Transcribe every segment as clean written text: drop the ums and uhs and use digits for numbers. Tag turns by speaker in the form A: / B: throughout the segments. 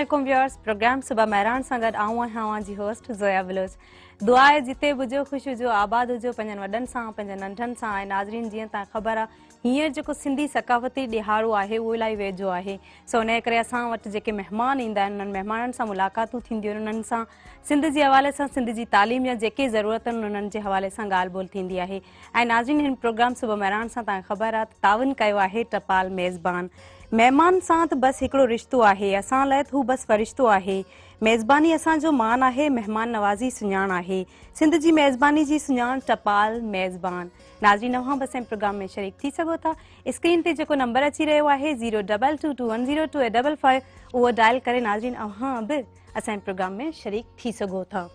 A: वालेकुम viewers. Programme सुबह मेहरान सां गॾु आऊं आहियां अवां जी होस्ट ज़ोया बलोच। दुआ आहे जिते बुझो ख़ुशि हुजो आबाद हुजो पंहिंजनि वॾनि सां पंहिंजनि नंढनि सां। ऐं नाज़रीन जीअं तव्हां ख़बर आहे हींअर जेको सिंधी सकाफ़ती ॾिहाड़ो आहे उहो इलाही वेझो आहे। सो इन करे असां वटि जेके महिमान ईंदा आहिनि उन्हनि महिमाननि सां मुलाक़ातूं थींदियूं आहिनि, उन्हनि सां सिंध जे हवाले सां सिंध जी तालीम या जेके ज़रूरत आहिनि उन्हनि जे हवाले सां ॻाल्हि ॿोल थींदी आहे। ऐं नाज़रीन हिन प्रोग्राम सुबह मेहरान सां तव्हांखे ख़बर आहे तावन कयो आहे टपाल मेज़बान। महिमान सां त बसि हिकिड़ो रिश्तो आहे, असां लाइ त हू बसि फ़रिश्तो आहे। मेज़बानी असांजो मान आहे, महिमान नवाज़ी सुञाण आहे। सिंध जी मेज़बानी जी सुञाण टपाल मेज़बान। नाज़रीन अव्हां बसि प्रोग्राम में शरीक थी सघो था। स्क्रीन ते जेको नंबर अची रहियो आहे 022210285 उहो डायल करे नाज़रीन अव्हां बि असांजे प्रोग्राम में शरीक थी सघो था।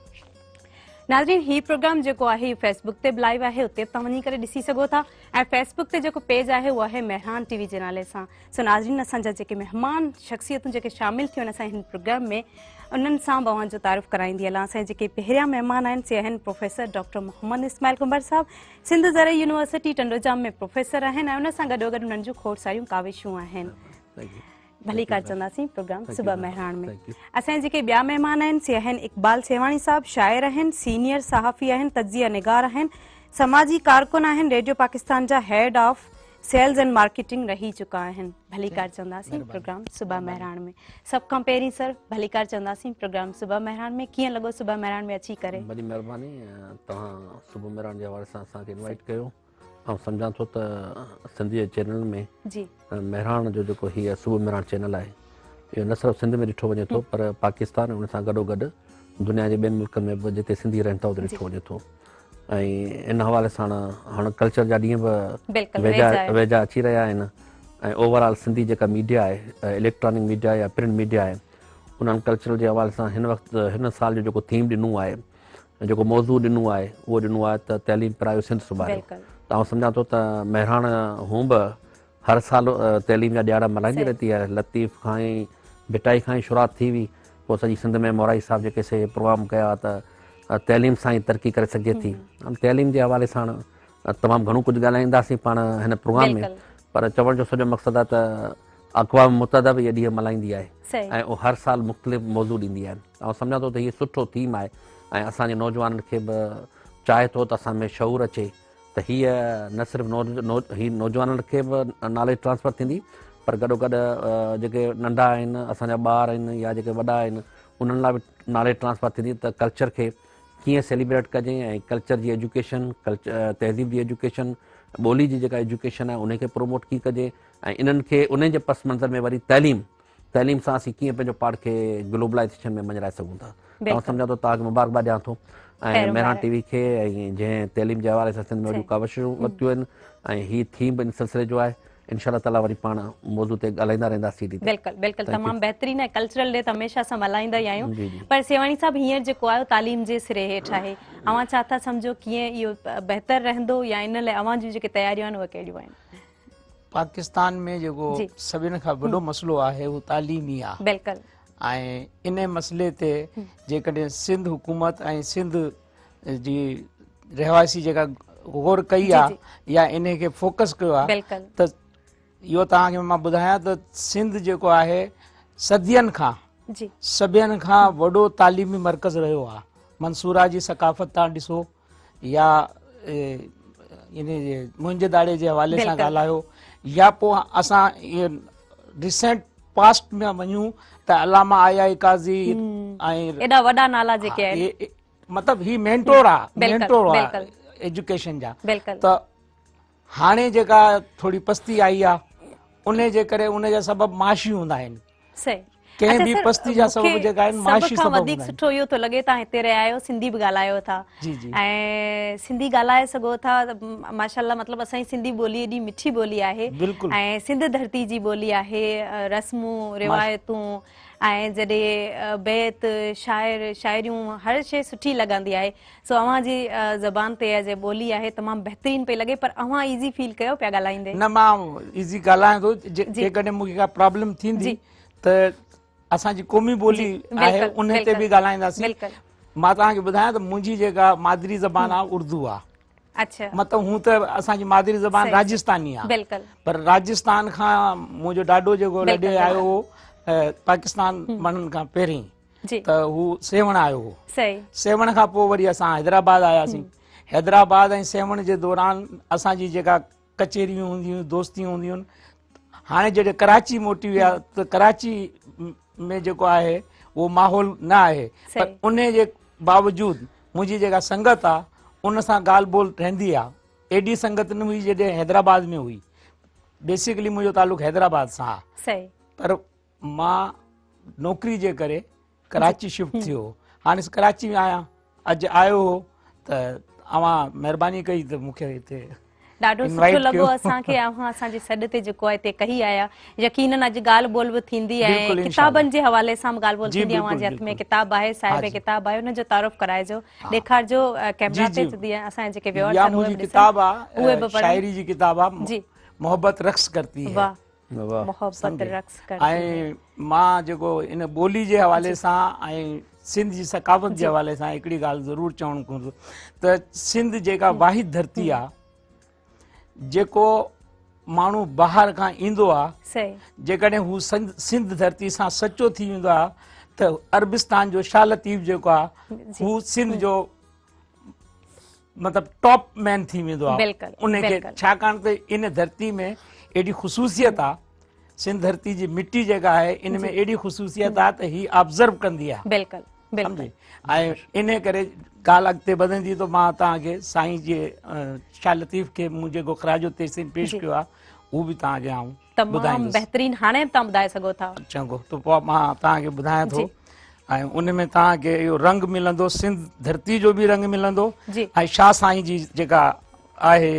A: नाज़रीन ही प्रोग्राम जेको आहे फेसबुक ते बि लाइव आहे, उते बि तव्हां वञी करे ॾिसी सघो था। ऐं फेसबुक ते जेको पेज आहे उहो आहे मेहरान टीवी जे नाले सां। सो नाज़रीन असांजा जेके महिमान शख़्सियतूं जेके शामिल थियूं आहिनि असांजे हिन प्रोग्राम में उन्हनि सां बि अव्हांजो तारीफ़ कराईंदी हलां। असांजे जेके पहिरियां महिमान आहिनि से आहिनि professor doctor Mohammad Ismail comber साहब, सिंध ज़रई यूनिवर्सिटी टंडोजाम में प्रोफेसर आहिनि ऐं उन सां गॾोगॾु उन्हनि जूं खोड़ सारियूं काविशूं आहिनि। भली कार चवंदासीं प्रोग्राम सुबह मेहरान में। असांजे जेके ॿिया महिमान आहिनि से आहिनि इक़बाल सेवाणी साहब, शाइर आहिनि, सीनियर सहाफ़ी आहिनि, तजिया निगार आहिनि, समाजी कारकुन आहिनि, रेडियो पाकिस्तान जा हेड ऑफ सेल्स एंड मार्केटिंग रही चुका आहिनि। भली कार चवंदासीं प्रोग्राम सुबह मेहरान में। सब खां पहिरीं सर भली कार चवंदासीं प्रोग्राम सुबह मेहरान में कीअं लॻो सुबह मेहरान में अची करे?
B: बड़ी महिरबानी, तव्हां सुबह मेहरान जे हवाले सां असांखे इनवाइट कयो। ऐं सम्झां थो त सिंधी चैनल में
A: जी
B: मेहरान जो जेको हीअ सुबह मेहरान चैनल आहे इहो न सिर्फ़ु सिंध में ॾिठो वञे थो पर पाकिस्तान उन सां गॾोगॾु दुनिया जे ॿियनि मुल्कनि में बि जिते सिंधी रहनि था उते ॾिठो वञे थो। ऐं इन हवाले सां हाणे कल्चर जा ॾींहं बि वेझा अची रहिया आहिनि। ऐं ओवरऑल सिंधी जेका मीडिया आहे, इलेक्ट्रॉनिक मीडिया या प्रिंट मीडिया आहे, उन्हनि कल्चर जे हवाले सां हिन वक़्तु हिन साल जो जेको थीम ॾिनो आहे, जेको मौज़ू ॾिनो आहे उहो ॾिनो आहे त तइलीम पिरायो सिंध सुधारियो। त आउं सम्झां थो त मेहरान हूं बि हर साल तइलीम जा ॾियारा मल्हाईंदी रहती आहे। लतीफ़ खां ई भिटाई खां ई शुरूआत थी हुई, पोइ सॼी सिंध में मोराई साहिब जेके से प्रोग्राम कया त तइलीम सां ई तरक़ी करे सघे थी। तइलीम जे हवाले सां तमामु घणो कुझु ॻाल्हाईंदासीं पाण हिन प्रोग्राम में, पर चवण जो सॼो मक़सदु आहे त अक़वाम मुतहदा बि इहा ॾींहं मल्हाईंदी आहे ऐं उहो हर साल मुख़्तलिफ़ मौज़ू ॾींदी आहे। ऐं सम्झां थो त हीअ सुठो थीम आहे ऐं असांजे नौजवाननि खे बि चाहे थो त असां में शऊर अचे त हीअ न सिर्फ़ु हीअ नौजवाननि खे बि नॉलेज ट्रांसफर थींदी पर गॾोगॾु जेके नंढा आहिनि, असांजा ॿार आहिनि या जेके वॾा आहिनि उन्हनि लाइ बि नॉलेज ट्रांसफर थींदी त कल्चर खे कीअं सेलिब्रेट कजे ऐं कल्चर जी एजुकेशन, तहज़ीब जी एजुकेशन, ॿोली जी जेका एजुकेशन आहे उनखे प्रोमोट कीअं कजे ऐं इन्हनि खे उन जे पस मंज़र में वरी तइलीम सां असीं कीअं पंहिंजो पाण खे ग्लोबलाइज़ेशन में मञाए सघूं था। तव्हां सम्झा थो तव्हांखे मुबारकबाद ॾियां थो ऐं मेहरान टीवी खे ऐं जंहिं तइलीम जे हवाले सां सिंध में वॾियूं काविशूं वरितियूं आहिनि ऐं हीअ थीम बि इन सिलसिले जो आहे। इंशाअल्लाह ताला वरी पाण मौज़ू ते ॻाल्हाईंदा रहंदासीं।
A: बिल्कुलु बिल्कुलु, तमामु बहितरीन आहे। कल्चरल डे त हमेशह असां मल्हाईंदा ई आहियूं, पर सेवाणी साहिबु हींअर जेको आहे तालीम जे सिरे हेठि आहे। अव्हां छा था सम्झो कीअं इहो बहितर रहंदो या इन लाइ अव्हां जूं जेके तयारियूं आहिनि उहे कहिड़ियूं आहिनि?
C: पाकिस्तान में जेको सभिनि खां वॾो मसइलो आहे उहो तालीम ई आहे।
A: बिल्कुलु।
C: ऐं इन मसइले ते जेकॾहिं सिंध हुकूमत ऐं सिंध जी रहवासी जेका गौर कई आहे या इन खे फोकस कयो आहे त इहो तव्हांखे मां ॿुधायां त सिंध जेको आहे सदियनि खां सभिनि खां वॾो तालीमी मर्कज़ रहियो आहे। मंसूरा जी सकाफ़त तव्हां ॾिसो या इन जे मुंहिंजे दाड़े जे हवाले सां ॻाल्हायो या पोइ असां इहे रिसेंट पास्ट में वञूं त अलामा आया काज़ी ऐं
A: एॾा वॾा नाला जेके आहिनि,
C: मतिलबु ही मेंटोर आहे एजुकेशन जा। त हाणे जेका थोरी पस्ती आई आहे उन जे करे उन जा सबब माशी हूंदा आहिनि। कंहिं बि पस्ती जा सबब जेका आहिनि माशी सबब
A: वधीक सुठो इहो थो लॻे तव्हां हिते रहिया आहियो, सिंधी बि ॻाल्हायो था ऐं सिंधी ॻाल्हाए सघो था माशाअल्लाह। मतिलबु असांजी सिंधी ॿोली एॾी मिठी ॿोली आहे ऐं सिंध धरती जी ॿोली आहे। रस्मूं रिवायतूं ऐं जॾहिं बैत शाइर शाइरियूं हर शइ सुठी लॻंदी आहे। सो अव्हां जी ज़बान ते जे ॿोली आहे तमामु बहितरीन पई लॻे, पर अव्हां ईज़ी फील कयो पिया ॻाल्हाईंदे?
C: न, मां ईज़ी ॻाल्हायां थो। जेकॾहिं मूंखे का प्रॉब्लम थींदी त असांजी क़ौमी ॿोली आहे उन ते बि ॻाल्हाईंदासीं। मां तव्हांखे ॿुधायां त मुंहिंजी जेका मादरी ज़बान आहे उर्दू आहे। मतिलबु हूं त असांजी मादरी ज़बान राजस्थानी आहे, पर राजस्थान खां मुंहिंजो ॾाॾो जेको लॾे आयो हो पाकिस्तान वञण खां पहिरीं
A: जी
C: त हू सेवण आयो हो।
A: सही
C: सेवण खां पोइ वरी असां हैदराबाद आयासीं। हैदराबाद ऐं सेवण जे दौरान असांजी जेका कचेरियूं हूंदियूं दोस्तियूं हूंदियूं हाणे जॾहिं कराची मोटी विया त कराची में जेको आहे उहो माहौल न आहे, पर
A: सही
C: उन जे बावजूद मुंहिंजी जेका संगत आहे उन सां ॻाल्हि ॿोल रहंदी आहे। एॾी संगत न हुई जॾहिं हैदराबाद में हुई। बेसिकली मुंहिंजो तालुक़ु हैदराबाद सां आहे,
A: सही
C: पर मां नौकिरी जे करे कराची शिफ्ट थियो। हाणे कराची में आहियां, अॼु आयो हो त अवां महिरबानी कई त मूंखे हिते
A: ॾाढो सुठो
C: invite
A: लॻो
C: कयो।
A: असांखे असांजे सॾ ते जेको आहे हिते कही आया। यकीनन अॼु ॻाल्हि ॿोल बि थींदी आहे,
C: बिल्कुलु,
A: किताबनि जे हवाले सां ॻाल्हि ॿोल
C: जी,
A: थींदी आहे।
C: बिल्कुलु,
A: जे हथ में
C: बिल्कुलु।
A: किताब आहे, साहिब
C: हाँ जी।
A: किताब आहे, हुनजो तारुफ़ कराइजो, ॾेखारिजो कैमरा
C: जी,
A: ते
C: जी।
A: जीअं असांजे जेके व्यूअर्स
C: या
A: आहिनि उहे
C: मुंहिंजी
A: बि ॾिसनि,
C: किताब
A: उहे बि
C: आहे
A: पढ़नि।
C: शाइरी जी किताब आहे,
A: जी
C: मोहब्बत रक्स करती है।
A: वाह
B: वाह
A: मोहब्बत
C: सम्झे?
A: रक्स करती है।
C: ऐं मां जेको इन ॿोली जे हवाले सां ऐं सिंध जी सकाफ़त जे हवाले सां हिकिड़ी ॻाल्हि ज़रूरु चवणु घुरिजे त सिंध जेका वाहिद धरती आहे जेको माण्हू ॿाहिरि खां ईंदो आहे,
A: सही
C: जेकॾहिं हू सिंध धरती सां सचो थी वेंदो आहे त अरबिस्तान जो शाह लतीफ़ जेको आहे
A: जी।
C: हू सिंध जो मतिलबु टॉप मैन थी वेंदो आहे
A: बिल्कुलु,
C: उनखे,
A: बिल्कुलु।
C: छाकाणि त इन धरती में एॾी ख़ुशूसियत आहे। सिंध धरती जी मिट्टी जेका आहे इन में एॾी ख़ुशूसियत आहे त ही ऑब्ज़र्व कंदी आहे।
A: बिल्कुलु बिल्कुलु
C: सम्झे? ऐं इन करे ॻाल्हि अॻिते वधंदी त मां तव्हांखे साईं जे शाह लतीफ़ खे मूं जेको ख़राजो तहसीन पेश
A: जी।
C: कयो आहे उहो बि तव्हांखे आउं
A: तमामु
C: ॿुधाईंदुसि।
A: बहितरीन हाणे तव्हां ॿुधाए सघो था।
C: चङो त पोइ मां तव्हांखे ॿुधायां थो
A: जी।
C: ऐं उन में तव्हांखे इहो रंग मिलंदो, सिंध धरती जो बि रंग मिलंदो
A: जी
C: ऐं शाह साईं जी जेका आहे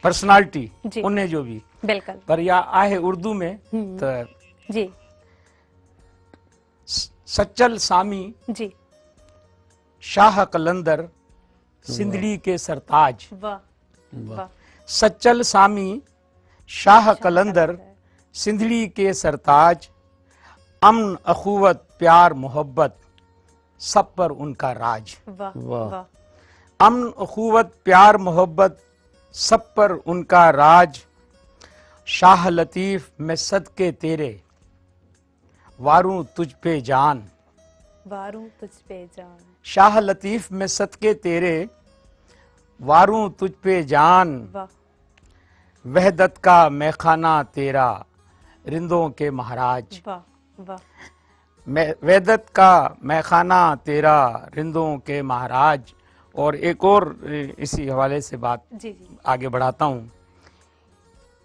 C: पर्सनालिटी
A: जी
C: उन जो बि।
A: बिल्कुलु
C: पर इहा आहे उर्दू में त
A: जी
C: सचल सामी
A: जी
C: शाह कलंदर सिंधड़ी के सरताज।
A: वाह वाह
C: सचल सामी शाह कलंदर सिंधड़ी के सरताज, अमन अखुवत प्यार मोहब्बत सब पर उनका राज।
A: वाह
B: वाह।
A: वाह
C: अमन अखुवत प्यार मोहब्बत सब पर उनका राज, शाह लतीफ मैं सदके तेरे वारूं तुझ पे जान।
A: वारूं तुझ पे जान।
C: शाह लतीफ मैं सदके तेरे वारूं तुझ पे जान,
A: वाह
C: वहदत का मैखाना तेरा रिंदों के महाराज।
A: वाह वाह
C: वहदत का मैखाना तेरा रिंदों के महाराज। और एक और इसी हवाले से बात
A: जी जी
C: आगे बढ़ाता हूँ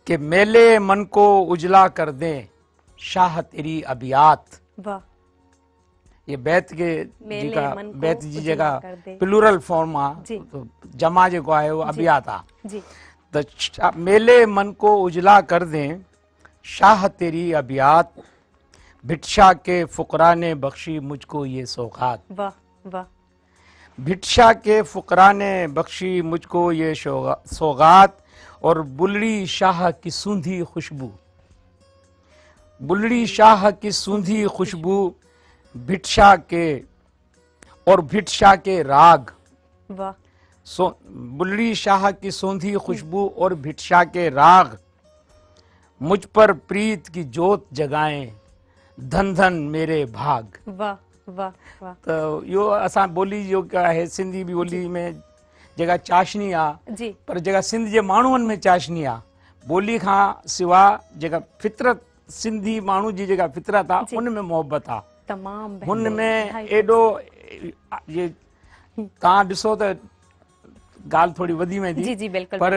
C: कि मेले मन को उजला कर दें शाह तेरी अबियात।
A: वाह
C: ये बैत के
A: मेले
C: जेका
A: मन को
C: बैत जी
A: उजला
C: जेका
A: कर दे।
C: प्लूरल फॉर्म
A: जी।
C: आहे जमा जेको आहे वो अबियात आहे।
A: जी
C: त मेले मन को उजला कर दें शाह तेरी अबियात, भिक्षा के फुकरा ने बख्शी मुझको ये सौगात।
A: वाह वाह
C: भिक्षा के फुकरा ने बख्शी मुझको ये सौगात, और बुलड़ी शाह की सूंधी खुशबू, बुलड़ी शाह की सूंधी खुशबू भिक्षा के और भिक्षा के राग।
A: वाह
C: बुलड़ी शाह की सूंधी खुशबू और भिक्षा के राग, मुझ पर प्रीत की जोत जगाएं धन धन मेरे भाग।
A: वाह वाह वाह
C: तो यो असां ॿोली जो आहे सिंधी ॿोली में जेका चाशनी आहे,
A: जी
C: पर जेका सिंध जे माण्हुनि में चाशनी आहे ॿोली खां सवाइ जेका फितरत सिंधी माण्हू जी जेका फितरत आहे उन में मोहबत आहे।
A: तमामु
C: हुन
A: बहितरीन,
C: में
A: इलाही
C: एॾो ये तव्हां ॾिसो त ॻाल्हि थोरी वधी वेंदी,
A: जी जी बिल्कुलु
C: पर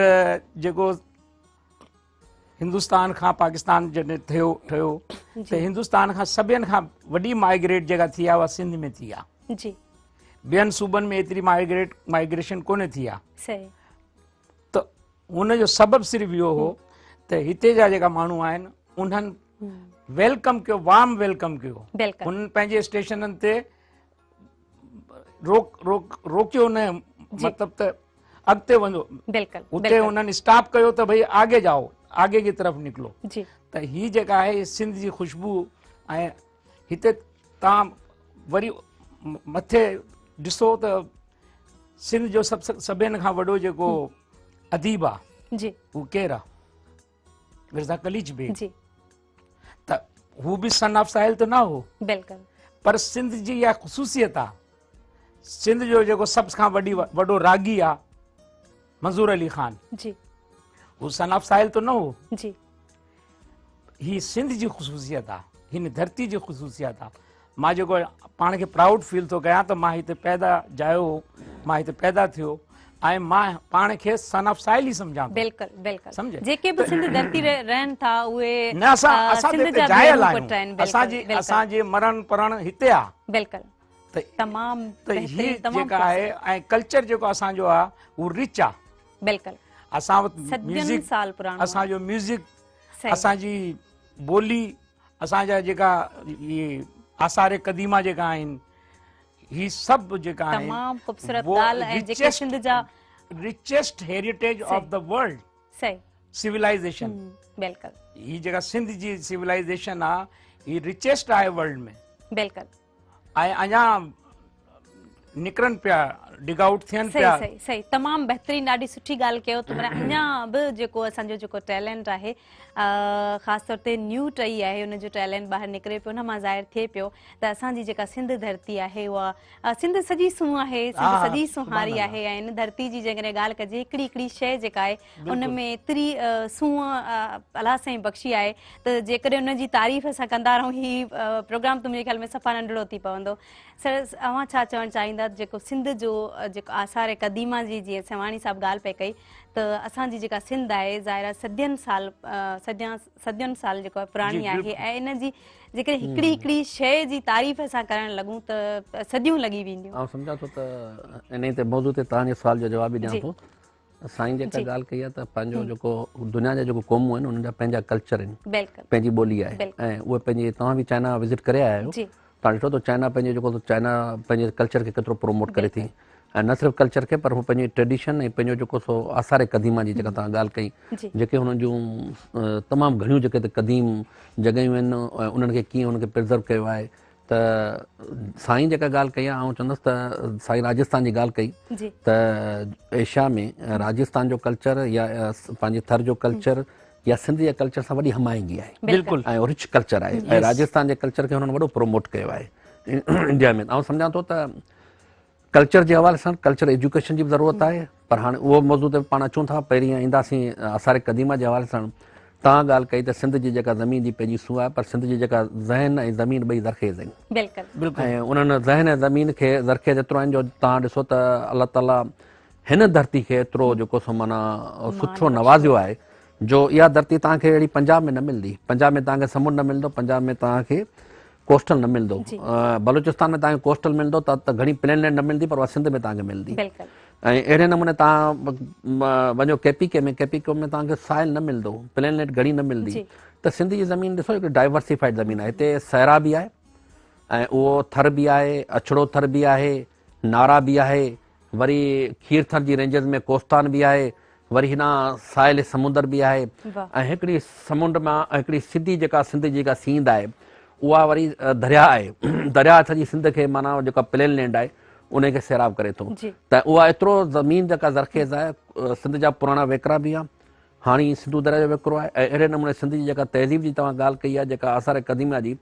C: जेको हिंदुस्तान खां पाकिस्तान जॾहिं ठहियो त हिंदुस्तान खां सभिनि खां वॾी माइग्रेट जेका थी आहे उहा सिंध में थी आहे।
A: जी
C: ॿियनि सूबनि में एतिरी माइग्रेशन कोन्हे थी आहे।
A: सही
C: त हुनजो सबबु सिर्फ़ु इहो हो त हिते जा जेका माण्हू आहिनि उन्हनि वेलकम कयो, वार्म वेलकम कयो।
A: बिल्कुलु
C: उन्हनि पंहिंजे स्टेशननि ते रोकियो न, मतिलबु त अॻिते वञो,
A: बिल्कुलु
C: उते उन्हनि स्टॉप कयो त भई आगे जाओ, आगे की तरफ़ निकिलो।
A: जी
C: त ही जेका आहे सिंध जी खुशबू ऐं हिते तव्हां वरी मथे ॾिसो त सिंध जो सभिनि खां वॾो जेको अदीब आहे
A: जी
C: हू केरु आहे? मिर्ज़ा कलीच बेग।
A: जी
C: त हू भी सन ऑफ साहिल तो ना हो,
A: बिल्कुल,
C: पर सिंध जी इहा ख़ुसूसियत आहे, सिंध जो जेको सभ खां वॾो रागी आहे मंज़ूर अली ख़ान,
A: जी
C: हू सन ऑफ साहिल तो न हो।
A: जी
C: ही सिंध जी ख़ुसूसियत आहे, हिन धरती जी ख़ुसूसियत आहे। मां जेको पाण खे प्राउड फील थो कयां त मां हिते पैदा जायो हो, मां हिते पैदा थियो ऐं मां पाण खे सन ऑफ साहिल ई सम्झां थो।
A: बिल्कुल बिल्कुल,
C: सम्झे?
A: जेके बि सिंध धरती रहनि था उहे
C: न असां
A: सिंध
C: हिते
A: जा
C: जायल
A: भेनरूं
C: आहियूं,
A: पुट आहिनि, बिल्कुल
C: असांजे मरण परण हिते आहे।
A: बिल्कुल,
C: त
A: तमामु
C: त ही
A: बहितरीन, तमामु
C: जेका आहे ऐं कल्चर जेको असांजो आहे उहो रिच आहे।
A: बिल्कुल,
C: असां वटि
A: सदियुनि
C: म्यूज़िक,
A: साल पुराणो आहे।
C: असांजो म्यूज़िक,
A: सही।
C: असांजी ॿोली, असांजा जेका इहे आसार क़दीमा जेका आहिनि, ही सभु जेका आहिनि
A: तमामु ख़ूबसूरत ॻाल्हि ऐं जेके सिंध जा
C: richest heritage of the world
A: सही
C: सिविलाइजेशन,
A: बिल्कुल
C: ही जेका सिंध जी सिविलाइजेशन आहे ही रिचेस्ट आहे वर्ल्ड में।
A: बिल्कुल,
C: ऐं अञा निकिरनि पिया, डिग आउट थियनि
A: सही
C: पिया।
A: सही सही, तमामु बहितरीन, ॾाढी सुठी ॻाल्हि कयो त पर अञा बि जेको असांजो जेको टैलेंट आहे ख़ासि तौर ते न्यू टई आहे, उनजो टैलेंट ॿाहिरि निकिरे पियो, हुन मां ज़ाहिर थिए पियो त असांजी जेका सिंध धरती आहे उहा सिंध सॼी सूंहं आहे, सिंध सॼी सुहारी आहे ऐं इन धरती जी जेकॾहिं ॻाल्हि कजे हिकिड़ी हिकिड़ी शइ जेका आहे उन में एतिरी सूंहं अलाह साईं बख़्शी आहे त जेकॾहिं उनजी तारीफ़ असां कंदा रहूं, ही प्रोग्राम त मुंहिंजे ख़्याल में सफ़ा नंढड़ो थी पवंदो। सर, अव्हां छा चवणु चाहींदा जेको सिंध जो जेको आसार क़दीमा जी जीअं सवाणी साहिबु ॻाल्हि पई कई त असांजी जेका सिंध आहे ज़ाहिर सदियुनि साल जेको आहे पुराणी आहे ऐं इन जी जेकॾहिं हिकिड़ी हिकिड़ी शइ जी तारीफ़ असां करणु लॻूं त सदियूं लॻी वेंदियूं।
B: ऐं सम्झा थो त इन ते मौज़ू ते तव्हांजे सुवाल जो जवाबु ॾियां थो। साईं जेका ॻाल्हि कई आहे त पंहिंजो जेको दुनिया जा जेको क़ौमूं आहिनि उन्हनि जा पंहिंजा कल्चर आहिनि, पंहिंजी ॿोली आहे ऐं उहे पंहिंजे, तव्हां बि चाइना विज़िट करे आया आहियो, तव्हां ॾिठो त चाइना पंहिंजे जेको चाइना पंहिंजे कल्चर खे केतिरो प्रोमोट करे थी, ऐं न सिर्फ़ु कल्चर खे पर हू पंहिंजी ट्रेडिशन ऐं पंहिंजो जेको सो आसार क़दीमा जी जेका तव्हां ॻाल्हि कई, जेके हुननि जूं तमामु घणियूं जेके त क़दीम जॻहियूं आहिनि उन्हनि खे कीअं उनखे प्रिज़र्व कयो आहे। त साईं जेका ॻाल्हि कई आहे, आउं चवंदुसि त साईं राजस्थान जी ॻाल्हि कई त एशिया में राजस्थान जो कल्चर या पंहिंजे थर जो कल्चर या सिंध जे कल्चर सां वॾी हमायंगी आहे, बिल्कुलु, ऐं रिच कल्चर आहे ऐं राजस्थान जे कल्चर खे हुननि वॾो प्रोमोट कयो आहे इंडिया में। ऐं सम्झां थो त कल्चर जे हवाले सां कल्चर एजुकेशन जी बि ज़रूरत आहे, पर हाणे उहो मौज़ू ते पाण अचूं था। पहिरीं ईंदासीं आसार क़दीमा जे हवाले सां। तव्हां ॻाल्हि कई त सिंध जी जेका ज़मीन जी पंहिंजी सूंहं आहे, पर सिंध जी जेका ज़हन ऐं ज़मीन ॿई ज़रख़ेज़ आहिनि ऐं उन्हनि ज़हन ऐं ज़मीन खे ज़रख़ेज़ एतिरो आहिनि जो तव्हां ॾिसो त अलाह ताला हिन धरती खे एतिरो जेको सो माना सुठो नवाज़ियो आहे जो इहा धरती तव्हांखे अहिड़ी पंजाब में न मिलंदी। पंजाब में तव्हांखे समुंड न मिलंदो, पंजाब में तव्हांखे कोस्टल न मिलंदो, बलूचिस्तान में तव्हांखे कोस्टल मिलंदो त घणी प्लेनलैंड न मिलंदी, पर उहा सिंध में तव्हांखे मिलंदी। ऐं अहिड़े नमूने तव्हां वञो केपीके में में तव्हांखे साहिल न मिलंदो, प्लेनलैंड घणी न मिलंदी। त सिंध जी ज़मीन ॾिसो हिकिड़ी डाइवर्सिफाइड ज़मीन आहे। हिते सहरा बि आहे ऐं उहो थर बि आहे, अछड़ो थर बि आहे, नारा बि आहे, वरी खीर थर जी रेंजिस में कोस्तान बि आहे, वरी हिन साहिल समुंदर बि आहे ऐं हिकिड़ी समुंड मां हिकिड़ी सिधी जेका सिंध जी जेका सींद आहे उहा वरी दरिया आहे। दरिया सॼी सिंध खे माना जेका प्लेनलैंड आहे उनखे सैराब करे थो। त उहा एतिरो ज़मीन जेका ज़रख़ेज़ आहे, सिंध जा पुराणा वेकिरा बि आहे, हाणे सिंधू दरिया जो वेकिरो आहे ऐं अहिड़े नमूने सिंध जी जेका तहज़ीब जी तव्हां ॻाल्हि कई आहे, जेका आसार क़दीमा जी,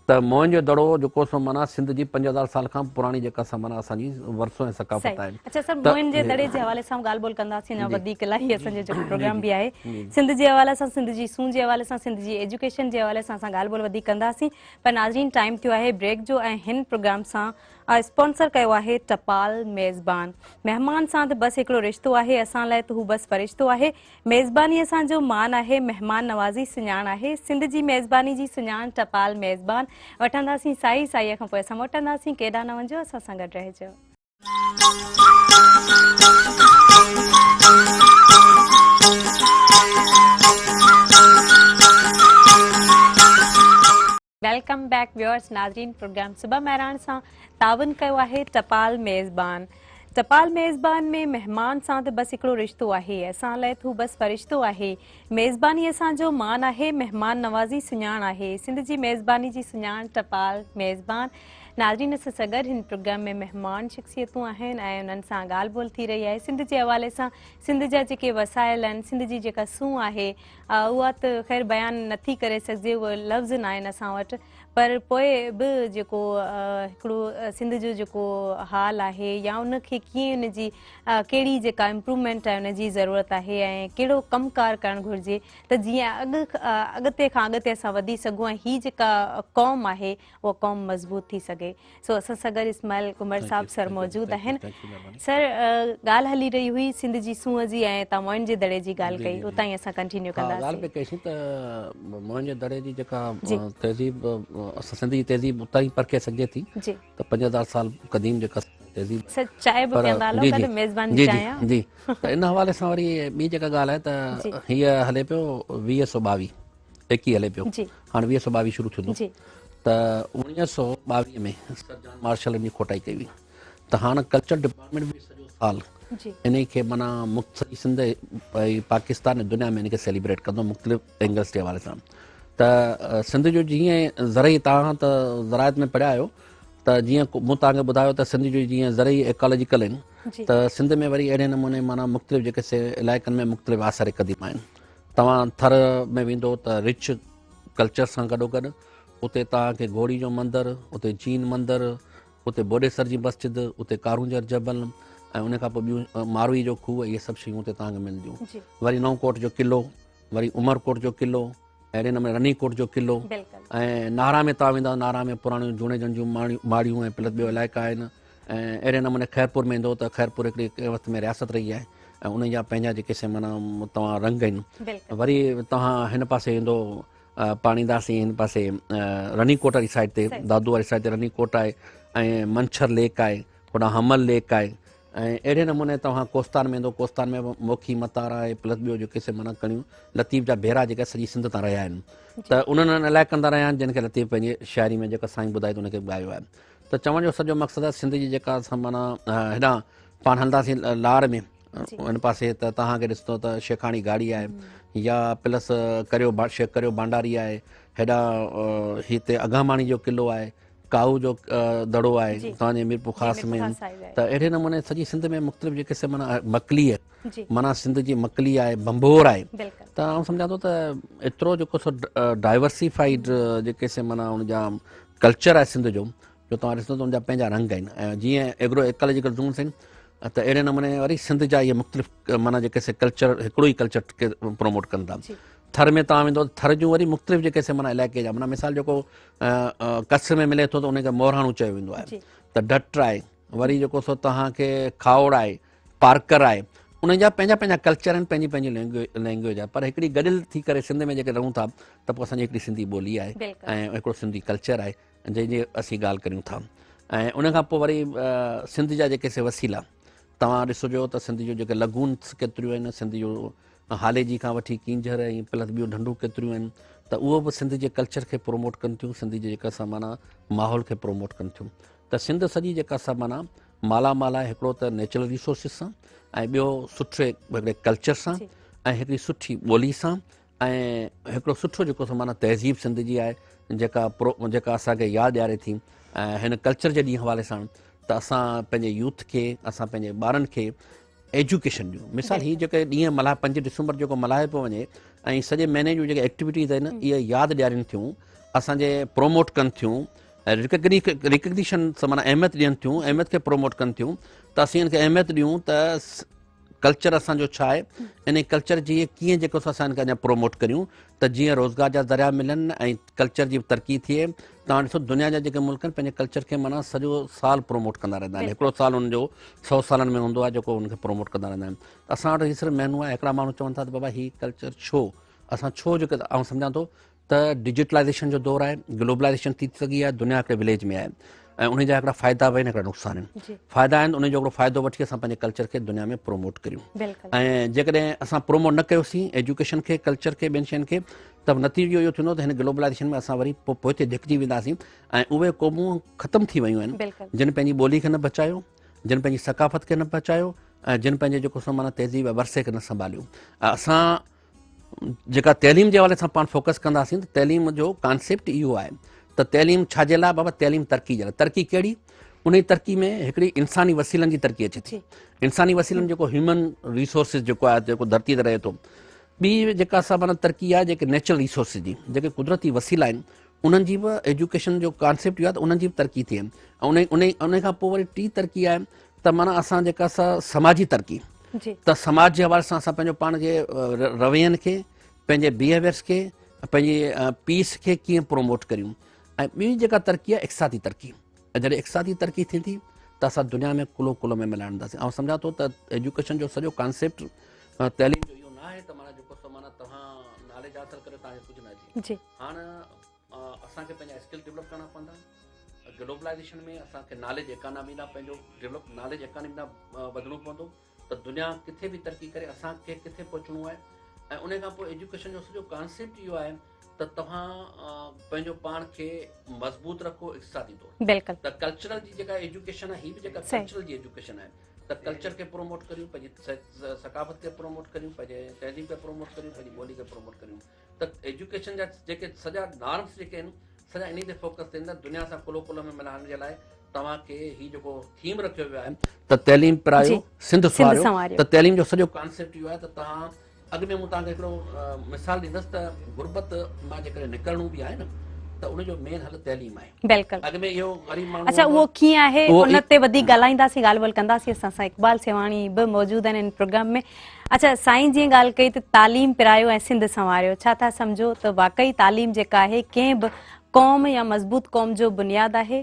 B: त मोहन जो दड़ो जेको सो माना सिंध जी 5000 साल खां पुराणी जेका माना असांजी वरसो ऐं सकाफ़त आहे।
A: अच्छा सर, मोहन जे दड़े जे हवाले सां ॻाल्हि ॿोल कंदासीं, न वधीक इलाही असांजो जेको प्रोग्राम बि आहे सिंध जे हवाले सां, सिंध जी सूंह जे हवाले सां, सिंध जी एजुकेशन जे हवाले सां असां ॻाल्हि ॿोल वधीक कंदासीं। पर नाज़रीन, टाइम थियो आहे ब्रेक जो ऐं हिन प्रोग्राम सां स्पॉन्सर कयो आहे टपाल मेज़बान। महिमान सां त बसि हिकिड़ो रिश्तो आहे, असां लाइ त हू बसि फ़रिश्तो आहे। मेज़बानी असांजो मान आहे, महिमान नवाज़ी सुञाण आहे। सिंध जी मेज़बानी जी सुञाण टपाल मेज़बान। वठंदासीं साईअ खां पोइ असां मोटंदासीं। केॾांहुं न वञो, असां सां गॾु रहिजो। Welcome back viewers. नाज़रीन, प्रोग्राम सुबह महिराण सां तावन कयो आहे टपाल मेज़बान। टपाल मेज़बान में महिमान सां त बसि हिकिड़ो रिश्तो आहे, असां लाइ त हू बसि फ़रिश्तो आहे। मेज़बानी असांजो मान आहे, महिमान नवाज़ी सुञाण आहे। सिंध जी मेज़बानी जी सुञाण टपाल मेज़बान। नाज़रीन असां सां गॾु हिन प्रोग्राम में महिमान शख़्सियतूं आहिनि ऐं उन्हनि सां ॻाल्हि ॿोल थी रही आहे सिंध जे हवाले सां। सिंध जा जेके वसाइल आहिनि, सिंध जी जेका सूंहुं आहे उहा त ख़ैर बयानु नथी करे सघिजे, उहे लफ़्ज़ न आहिनि असां वटि, पर पोइ बि जेको हिकिड़ो सिंध जो जेको हाल आहे या उनखे कीअं उनजी कहिड़ी जेका इम्प्रूवमेंट आहे उनजी ज़रूरत आहे ऐं कहिड़ो कमकार करणु घुरिजे त जीअं अॻिते खां अॻिते असां वधी सघूं ऐं हीअ जेका क़ौम आहे उहा क़ौम मज़बूत थी सघे। सो असां सां गॾु इस्माइल कुंवर साहब सर मौजूदु आहिनि। सर ॻाल्हि हली रही हुई सिंध जी सूंहं जी ऐं तव्हां मोइन जे दड़े जी ॻाल्हि कई, उतां ई असां कंटिन्यू कंदासीं।
B: ॻाल्हि पे कईसीं त मोइन जे दड़े जी जेका तहज़ीब असां सिंध जी तहज़ीब उतां ई परखे सघिजे थी त 5000 साल क़दीम जेका तहज़ीब
A: चांहि बि पीअंदा हलो गॾु मेज़बानी चाहियां
B: जी। त इन हवाले सां वरी ॿी जेका ॻाल्हि आहे त हीअ हले पियो 2022 21 हले पियो, हाणे 2022 शुरू थींदो त 1922 में सर जॉन मार्शल जी खोटाई कई हुई त हाणे कल्चर डिपार्टमेंट बि सॼो साल इन खे माना सॼी सिंध भई पाकिस्तान ऐं दुनिया में इन खे सेलिब्रेट कंदो मुख़्तलिफ़ एंगल्स जे हवाले सां। त सिंध जो जीअं ज़रई तव्हां त ज़रायत में पढ़िया आहियो त जीअं मूं तव्हांखे ॿुधायो त सिंध जो जीअं ज़रई इकोलॉजिकल आहिनि त सिंध में वरी अहिड़े नमूने माना मुख़्तलिफ़ जेके इलाइक़नि में मुख़्तलिफ़ आसार क़दीम आहिनि। तव्हां थर में वेंदो त रिच कल्चर सां गॾोगॾु उते तव्हांखे घोड़ी जो मंदरु, उते जीन मंदरु, उते बोडेसर जी मस्जिद, उते कारूंजर जबल ऐं उन खां पोइ ॿियूं मारवी जो खूह, इहे सभु शयूं उते तव्हांखे मिलंदियूं। वरी नौकोट जो क़िलो, वरी उमरकोट जो क़िलो, अहिड़े नमूने रनीकोट जो क़िलो ऐं नारा में तव्हां वेंदा, नारा में पुराणियूं झूने जन जूं माड़ियूं ऐं प्लस ॿियो इलाइक़ा आहिनि। ऐं अहिड़े नमूने ख़ैरपुर में ईंदो त ख़ैरपुर हिकिड़ी कंहिं वक़्त में रियासत रही आहे ऐं उन जा पंहिंजा जेके से माना तव्हां रंग आहिनि। वरी तव्हां हिन पासे ईंदो पाणीदासी, हिन पासे रनीकोट वारी साइड ते दादू वारी साइड ते रनीकोट आहे ऐं मंछर लेक आहे, होॾां हमल लेक आहे। ऐं अहिड़े नमूने तव्हां कोस्तान में ईंदो, कोस्तान में मोखी मतार आहे प्लस ॿियो जेके से माना कणियूं लतीफ़ जा भेरा जेका सॼी सिंध तां रहिया आहिनि त उन्हनि इलाही कंदा रहिया आहिनि जिन खे लतीफ़ पंहिंजे शाइरी में जेका साईं ॿुधाई त उनखे ॻायो आहे। त चवण जो सॼो मक़सदु आहे सिंध जी जेका असां माना हेॾां पाण हलंदासीं लार में हिन पासे त तव्हांखे ॾिसंदो त शेखाणी गाड़ी आहे या प्लस करियो भांडारी आहे, हेॾां हिते अघामाणी जो क़िलो आहे, काऊ जो दड़ो आहे तव्हांजे मीरपुर ख़ासि में। त अहिड़े नमूने सॼी सिंध में मुख़्तलिफ़ जेके से माना मकली आहे, माना सिंध जी मकली आहे, बंबोर आहे। त आउं सम्झां थो त एतिरो जेको सो डाइवर्सिफाइड जेके से माना हुनजा कल्चर आहे सिंध जो तव्हां ॾिसंदो त हुनजा पंहिंजा रंग आहिनि। ऐं जीअं एग्रो इकोलॉजिकल ज़ोन्स आहिनि त अहिड़े नमूने वरी सिंध जा इहे मुख़्तलिफ़ माना जेके से कल्चर हिकिड़ो ई कल्चर खे प्रोमोट कनि था। थर में तव्हां वेंदो थर जूं वरी मुख़्तलिफ़ जेके से माना इलाइक़े जा माना मिसाल जेको कच्छ में मिले थो त उनखे मोरहाणो चयो वेंदो आहे, त डट आहे, वरी जेको सो तव्हांखे खावड़ आहे, पार्कर आहे, उन जा पंहिंजा पंहिंजा कल्चर आहिनि, पंहिंजी पंहिंजी लैंग्वेज आहे। पर हिकिड़ी गॾियल थी करे सिंध में जेके रहूं था त पोइ असांजी हिकिड़ी सिंधी ॿोली आहे ऐं हिकिड़ो सिंधी कल्चर आहे जंहिंजी असीं ॻाल्हि करियूं था। ऐं उनखां पोइ वरी सिंध जा जेके से वसीला तव्हां ॾिसोजो त सिंध जो जेके लगून्स केतिरियूं आहिनि, सिंध जो हाले जी खां वठी कींझर ऐं प्लस ॿियूं ढंढूं केतिरियूं आहिनि त उहो बि सिंध जे कल्चर खे प्रोमोट कनि थियूं, सिंध जे जेका सा माना माहौल खे प्रोमोट कनि थियूं। त सिंध सॼी जेका सा माना मालामाल आहे, हिकिड़ो त नेचुरल रिसोर्सिस सां ऐं ॿियो सुठे हिकिड़े कल्चर सां ऐं हिकिड़ी सुठी ॿोली सां ऐं हिकिड़ो सुठो जेको सो माना तहज़ीब सिंध जी आहे जेका असांखे यादि ॾियारे थी। ऐं हिन कल्चर जे ॾींहुं हवाले सां त असां पंहिंजे यूथ खे, असां पंहिंजे ॿारनि खे एजुकेशन ॾियूं। मिसाल हीअ जेके ॾींहं 5 डिसंबर जेको मल्हाए पियो वञे ऐं सॼे महीने जूं जेके एक्टिविटीज़ आहिनि इहे यादि ॾियारनि थियूं, असांजे प्रोमोट कनि थियूं, रिकग्निशन माना अहमियत ॾियनि थियूं, अहमियत खे प्रोमोट कनि थियूं त असीं हिन खे अहमियत ॾियूं त कल्चर असांजो छा आहे, इन कल्चर जी कीअं जेको असां हिनखे अञा प्रोमोट करियूं त जीअं रोज़गार जा ज़रिया मिलनि ऐं कल्चर जी तरक़ी थिए। तव्हां ॾिसो दुनिया जा जेके मुल्क आहिनि पंहिंजे कल्चर खे माना सॼो साल प्रोमोट कंदा रहंदा आहिनि, हिकिड़ो साल हुनजो 100 सालनि में हूंदो आहे जेको हुनखे प्रोमोट कंदा रहंदा आहिनि। असां वटि हीअ सिर्फ़ु महनू आहे, हिकिड़ा माण्हू चवनि था त बाबा हीअ कल्चर छो असां जेके आउं सम्झां थो त डिजिटलाइज़ेशन जो दौरु आहे, ग्लोबलाइज़ेशन थी सघी आहे, दुनिया हिकिड़े विलेज में आहे ऐं उनजा हिकिड़ा फ़ाइदा बि आहिनि, हिकिड़ा नुक़सान आहिनि। फ़ाइदा आहिनि उनजो हिकिड़ो फ़ाइदो वठी असां पंहिंजे कल्चर खे दुनिया में प्रोमोट करियूं। ऐं जेकॾहिं असां प्रोमोट न कयोसीं एजुकेशन खे, कल्चर खे, ॿियनि शयुनि खे त नतीजो इहो थींदो त हिन ग्लोबलाइज़ेशन में असां वरी पोइ हिते धिकजी वेंदासीं ऐं उहे क़ौमूं ख़तमु थी वियूं आहिनि जिन पंहिंजी ॿोली खे न बचायो, जिन पंहिंजी सकाफ़त खे न बचायो ऐं जिन पंहिंजे जेको सो माना तहज़ीब वरसे खे न संभालियो। असां जेका तइलीम जे हवाले सां पाण फोकस कंदासीं त तइलीम जो कॉन्सेप्ट इहो आहे त तइलीम छाजे लाइ बाबा, तइलीम तरक़ी जे लाइ। तरक़ी कहिड़ी? उन तरक़ी में हिकिड़ी इंसानी वसीलनि जी तरक़ी अचे थी। इंसानी वसीलनि जेको ह्यूमन रिसोर्सिस जेको आहे, जेको धरती ते रहे थो। ॿी जेका असां माना तरक़ी आहे जेके नेचुरल रिसोर्सिस जी, जेके कुदरती वसीला आहिनि, उन्हनि जी बि एजुकेशन जो कॉन्सेप्ट इहो आहे त उन्हनि जी बि तरक़ी थिए। ऐं उन खां पोइ वरी टी तरक़ी आहे त माना असां जेका असां समाजी तरक़ी, त समाज जे हवाले सां असां पंहिंजो पाण खे रवैयनि खे, पंहिंजे बिहेवियर्स खे, पंहिंजे पीस खे कीअं प्रोमोट करियूं। ऐं ॿी जेका तरक़ी आहे इक़्तिसादी तरक़ी। ऐं जॾहिं इक़्तिसादी तरक़ी थींदी त असां दुनिया में कुलो कुलो में मिलाईंदासीं। ऐं सम्झा थो त एजुकेशन जो सॼो कॉन्सेप्ट तइलीम जो इहो न आहे त माना जेको माना तव्हां नॉलेज हासिल करे तव्हांखे कुझु न अचे। हाणे असांखे पंहिंजा स्किल डेवलप करणा पवंदा। ग्लोबलाइज़ेशन में असांखे नॉलेज इकानमी लाइ पंहिंजो डेवलप नॉलेज इकानमी लाइ वधणो पवंदो त दुनिया किथे बि तरक़ी करे असांखे किथे पहुचणो आहे। ऐं उन खां पोइ एजुकेशन जो सॼो कॉन्सेप्ट इहो आहे त तव्हां पंहिंजो पाण खे मज़बूत रखो इक़्तिसादी तौरु। त कल्चरल जी जेका एजुकेशन आहे, हीअ बि जेका कल्चरल जी एजुकेशन आहे, त कल्चर खे प्रोमोट करियूं, पंहिंजी सकाफ़त खे प्रोमोट करियूं, पंहिंजे तहज़ीब खे प्रोमोट करियूं, पंहिंजी ॿोली खे प्रोमोट करियूं। त एजुकेशन जा जेके सॼा नॉर्म्स जेके आहिनि सॼा इन ते फोकस थियनि त दुनिया सां कुलो कुलो में मिलाइण जे लाइ तव्हांखे हीउ जेको थीम रखियो वियो आहे त तइलीम पिरायो, सिंध संवारियो। त तइलीम जो सॼो कॉन्सेप्ट इहो आहे त तव्हां अॻु में मूं तव्हांखे हिकिड़ो मिसाल ॾींदुसि त गुरबत मां जेकॾहिं निकिरणो बि आहे न त उनजो मेन हल तइलीम आहे। अॻु में इहो ग़रीब माण्हू,
A: अच्छा उहो कीअं आहे उन ते वधीक ॻाल्हाईंदासीं, ॻाल्हि ॿोल कंदासीं। असां सां इक़बाल सेवाणी बि मौजूदु आहिनि इन प्रोग्राम में। अच्छा साईं जीअं ॻाल्हि कई त तालीम पिरायो ऐं सिंध संवारियो, छा था सम्झो त वाक़ई तालीम जेका आहे कंहिं बि क़ौम या मज़बूत क़ौम जो बुनियादु आहे?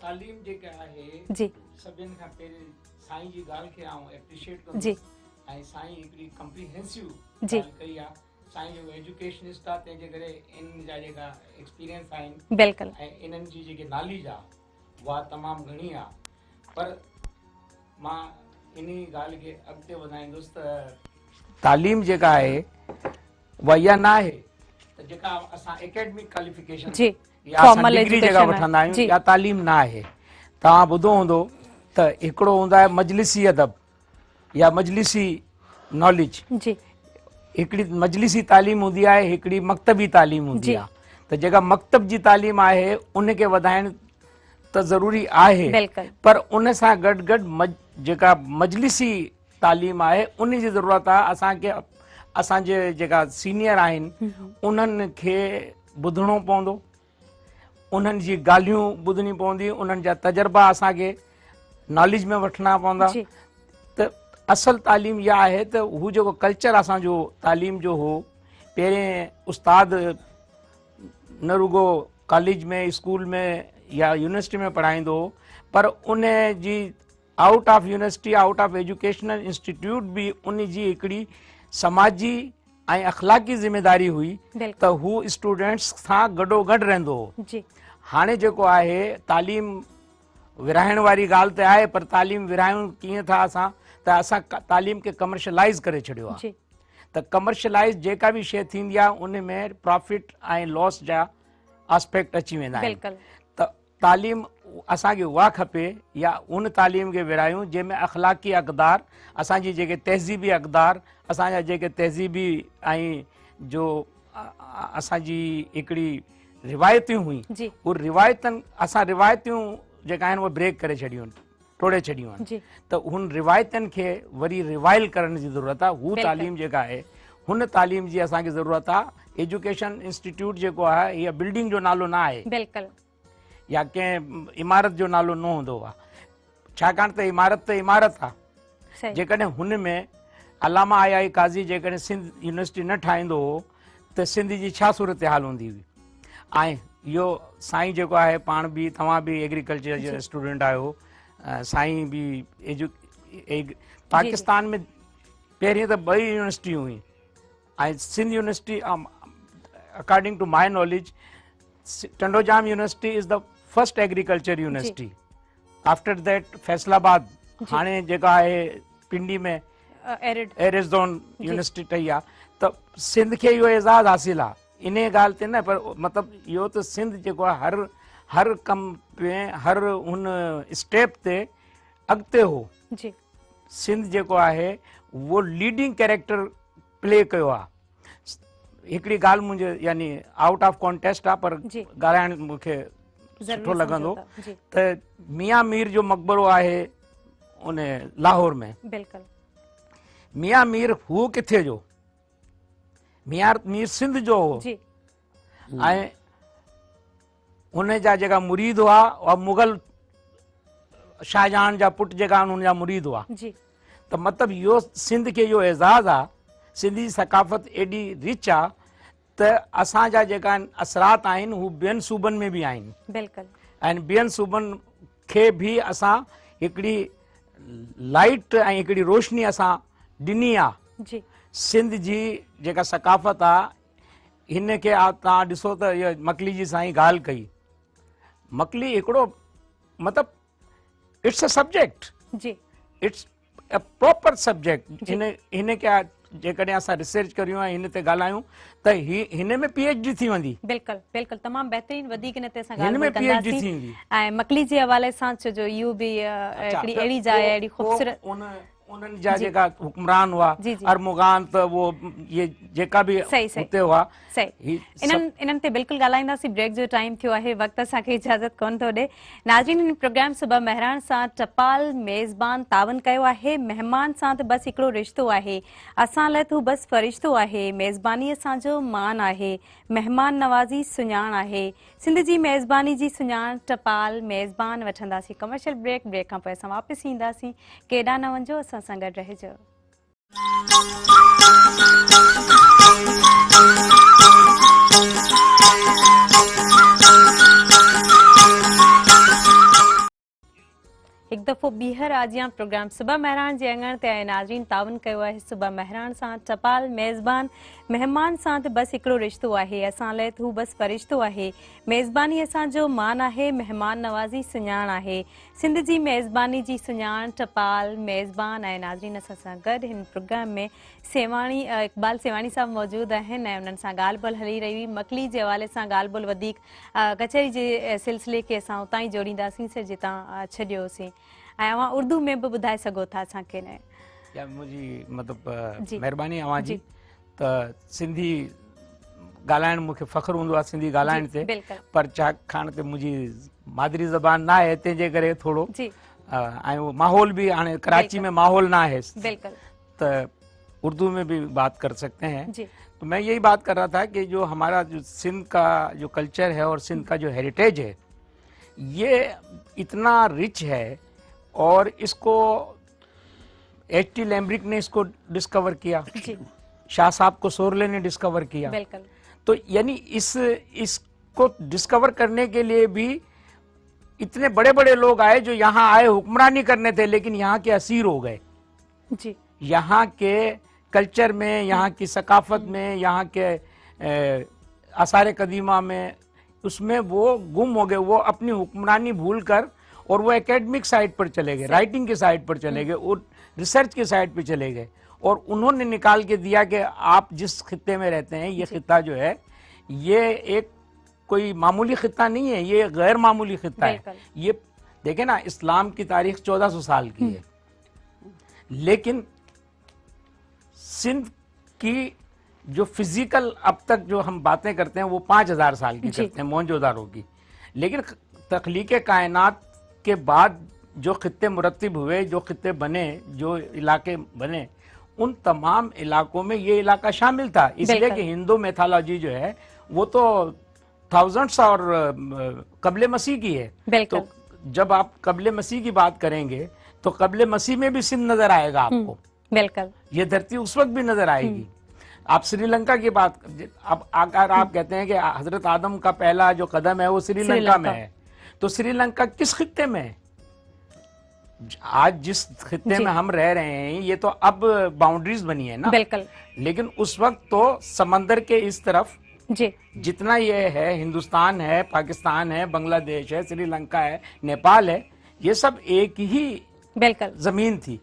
C: तालीम जेका आहे
A: जी
C: सभिनि खां पहिरीं साईं जी ॻाल्हि खे आउं एप्रिशिएट कंदुसि। ऐं साईं हिकिड़ी कम्प्रीहेंसिव ॻाल्हि कई आहे। साईं जो एजुकेशनिस्ट आहे, तंहिंजे करे इन जा जेका एक्सपीरियंस आहिनि
A: बिल्कुलु
C: ऐं इन्हनि जी जेकी नॉलेज आहे उहा तमामु घणी आहे। पर मां इन ॻाल्हि खे अॻिते वधाईंदुसि त तालीम जेका आहे उहा इहा न आहे त जेका असां एकेडमिक क्वालिफिकेशन या असां डिग्री जेका वठंदा आहियूं या तालीम न आहे। तव्हां ॿुधो हूंदो त हिकिड़ो हूंदो आहे मजलिसी अदब या मजलिसी नॉलेज। हिकिड़ी मजलिसी तालीम हूंदी आहे, हिकिड़ी मकतबी तालीम हूंदी आहे। त जेका मकतब जी तालीम आहे उनखे वधाइण त ज़रूरी आहे, पर उन सां गॾु गॾु जेका मजलिसी तालीम आहे उन जी ज़रूरत आहे। असांखे असांजे जेका सीनियर आहिनि उन्हनि खे ॿुधणो पवंदो, उन्हनि जी ॻाल्हियूं ॿुधणी पवंदी, उन्हनि जा तजुर्बा असांखे नॉलेज में वठणा पवंदा। त असल तालीम इहा आहे त हू जेको कल्चर असांजो तालीम जो हो, पहिरें उस्ताद न रुगो कॉलेज में, स्कूल में या यूनिवर्सिटी में पढ़ाईंदो हो, पर उन जी out of university, out of educational institute बि उन जी हिकिड़ी समाजी ऐं अख़लाक़ी ज़िम्मेदारी हुई त हू स्टूडेंट्स सां गॾो गॾु रहंदो हो। हाणे जेको आहे तालीम विराइण वारी ॻाल्हि त आहे, पर तालीम विरायूं कीअं था असां त असां तालीम खे कमर्शलाइज़ करे छॾियो आहे। त कमर्शलाइज़ जेका बि शइ थींदी आहे उन में प्रॉफिट ऐं लॉस जा एस्पेक्ट अची वेंदा आहिनि। त तालीम असांखे उहा खपे या उन तालीम खे विरायूं जंहिंमें अख़लाक़ी अक़दार, असांजी जेके तहज़ीबी अक़दार, असांजा जेके तहज़ीबी ऐं जो असांजी हिकिड़ी रिवायतियूं हुई, उहे रिवायतनि असां रिवायतियूं जेका आहिनि उहे ब्रेक करे छॾियूं आहिनि, टोड़े छॾियूं आहिनि। त हुन रिवायतनि खे वरी रिवाइल करण जी ज़रूरत आहे। हू तालीम जेका आहे हुन तालीम जी असांखे ज़रूरत आहे। एजुकेशन इंस्टीट्यूट जेको आहे इहा बिल्डिंग जो नालो न आहे या कंहिं इमारत जो नालो न हूंदो आहे, छाकाणि त इमारत आहे। जेकॾहिं हुन में अलामा आया काज़ी जेकॾहिं सिंध यूनिवर्सिटी न ठाहींदो हो त सिंध जी छा सूरत हाल हूंदी हुई। ऐं इहो साईं जेको आहे, पाण बि तव्हां बि एग्रीकल्चर जो स्टूडेंट आहियो, साईं बि पाकिस्तान में पहिरीं त 2 यूनिवर्सिटियूं हुई ऐं Sindh university according to my knowledge Tandojam university is the first agriculture university. After that Faisalabad, हाणे जेका आहे पिंडी में एरिड ज़ोन यूनिवर्सिटी ठही आहे। त सिंध खे इहो एज़ाज़ हासिल आहे इन ॻाल्हि ते न, पर मतिलबु इहो त सिंध जेको आहे हर कम में, हर हुन स्टेप ते अॻिते हो। सिंध जेको आहे उहो लीडिंग कैरेक्टर प्ले कयो आहे। हिकिड़ी ॻाल्हि मुंहिंजे यानी आउट ऑफ कॉन्टेस्ट आहे पर
A: जी।
C: ॻाल्हाइण मूंखे सुठो
A: ज़रूरी
C: लॻंदो
A: समझो था, जी
C: त मियां मीर जो मक़बरो आहे उन लाहौर में।
A: बिल्कुल
C: मियां मीर हू किथे जो? मियां मीर सिंध जो हो
A: जी
C: ऐं हुन जा जेका मुरीद हुआ उहा मुगल शाहजहां जा पुट जेका आहिनि हुन जा मुरीद हुआ।
A: जी
C: त मतिलबु इहो सिंध खे इहो एज़ाज़ आहे, सिंधी सकाफ़त एॾी रिच आहे त असांजा जेका आहिनि असरात आहिनि हू ॿियनि सूबनि में बि आहिनि
A: बिल्कुल
C: ऐं ॿियनि सूबनि खे बि असां हिकिड़ी लाइट ऐं हिकिड़ी रोशनी असां ॾिनी आहे।
A: जी
C: सिंध जी जेका सकाफ़त आहे हिन खे तव्हां ॾिसो त इहा मकली जी साईं ॻाल्हि कई, मकली हिकिड़ो मतिलबु इट्स अ सब्जेक्ट,
A: जी
C: इट्स अ प्रॉपर सब्जेक्ट। हिन खे जेकॾहिं असां रिसर्च करियूं ऐं हिन ते ॻाल्हायूं त हिन में PhD थी वेंदी।
A: बिल्कुल बिल्कुल तमाम बेहतरीन वधीक हिन ते असां
C: हिन में
A: ॻाल्हि
C: PhD
A: कंदासीं
C: थींदी।
A: ऐं मकली जे हवाले सां छो जो इहो बि हिकिड़ी अहिड़ी जाइ आहे, अहिड़ी ख़ूबसूरत
C: उन्हनि जा जेका हुक्मरान हुआ
A: जी, जी।
C: अरमुगान त वो ये जेका बि
A: सही, सही।
C: हुते हुआ
A: सही इन्हनि ते बिल्कुलु ॻाल्हाईंदासीं। ब्रेक जो टाइम थियो आहे, वक़्तु असांखे इजाज़त कोन थो ॾे। नाज़रीन, हिन प्रोग्राम सुबह महरान सां टपाल मेज़बान तावन कयो आहे। महिमान सां त बसि हिकिड़ो रिश्तो आहे, असां लाइ त हू बसि फ़रिश्तो आहे। मेज़बानी असांजो मान आहे, महिमान नवाज़ी सुञाण आहे। सिंध जी मेज़बानी जी सुञाण टपाल मेज़बान वठंदासीं। कमर्शियल ब्रेक खां पोइ असां वापसि ईंदासीं। केॾांहुं न वञो, असां सां गॾु रहिजो। हिकु दफ़ो ॿीहर आजियां प्रोग्राम सुबह महरान जे अङण ते आहे। नाज़रीन, तावन कयो आहे सुबह महरान सां टपाल मेज़बान। महिमान सां त बसि हिकिड़ो रिश्तो आहे, असां लाइ त हू बसि फ़रिश्तो आहे। मेज़बानी असांजो मान आहे, महिमान नवाज़ी सुञाण आहे। सिंध जी मेज़बानी जी सुञाण टपाल मेज़बान आहे। नाज़रीन, असां सां गॾु हिन प्रोग्राम में सेवाणी इक़बाल सेवाणी साहब मौजूदु आहिनि ऐं उन्हनि सां ॻाल्हि ॿोल हली रही हुई। मकली जे हवाले सां ॻाल्हि ॿोल वधीक कचहरी जे सिलसिले खे असां उतां ई जोड़ींदासीं जितां छॾियोसीं। ऐं अवां उर्दू में बि ॿुधाए सघो था असांखे न?
C: या मुंहिंजी मतिलबु महिरबानी अवां जी त सिंधी ॻाल्हाइण मूंखे फ़ख्रु हूंदो आहे सिंधी ॻाल्हाइण ते, पर छाकाणि त मुंहिंजी मादरी ज़बान न आहे तंहिंजे करे थोरो ऐं उहो माहौल भी हाणे कराची में माहौल ना है तो उर्दू में भी बात कर सकते हैं। तो मैं यही बात कर रहा था कि जो हमारा जो सिंध का जो कल्चर है और सिंध का जो हेरिटेज है ये इतना रिच है और इसको H.T. लैम्ब्रिक ने इसको डिस्कवर किया, शाह साहब को सोरले ने डिस्कवर किया। तो यानी इसको डिस्कवर करने के लिए भी इतने बड़े बड़े लोग आए जो यहाँ आए हुक्मरानी करने थे लेकिन यहाँ के असीर हो गए। यहाँ के कल्चर में, यहाँ की सकाफत में, यहाँ के आसार कदीमा में, उसमें वो गुम हो गए। वो अपनी हुक्मरानी भूल कर और वो एकेडमिक साइड पर चले गए, राइटिंग के साइड पर चले गए और रिसर्च के साइड पर चले गए और उन्होंने निकाल के दिया कि आप जिस खित्ते में रहते हैं ये खित्ता जो है ये एक कोई मामूली खित्ता नहीं है, ये गैर मामूली खित्ता है। ये देखें ना, इस्लाम की तारीख 1400 साल की है लेकिन सिंध की जो फिजिकल अब तक जो हम बातें करते हैं वो 5000 साल की करते हैं मोहनजोदारो की। लेकिन तख्लीक कायनात के बाद जो खित्ते मुरत्तिब हुए, जो खित्ते बने, जो इलाके बने, उन तमाम इलाकों में ये इलाका शामिल था। इसलिए कि हिंदू मैथोलॉजी जो है वो तो थाउजेंड्स और कबले मसीह की है। तो जब आप कबले मसीह की बात करेंगे तो कबले मसीह में भी सिंध नजर आएगा आपको। बिल्कुल, ये धरती उस वक्त भी नजर आएगी। आप श्रीलंका की बात, अब अगर आप कहते हैं कि हजरत आदम का पहला जो कदम है वो श्रीलंका में है, तो श्रीलंका किस खित्ते में है? आज जिस खित्ते में हम रह रहे हैं ये तो अब बाउंड्रीज बनी है ना। बिल्कुल, लेकिन उस वक्त तो समंदर के इस तरफ जितना ये है, हिंदुस्तान है, पाकिस्तान है, बांग्लादेश है, श्रीलंका है, नेपाल है, ये सब एक ही जमीन थी।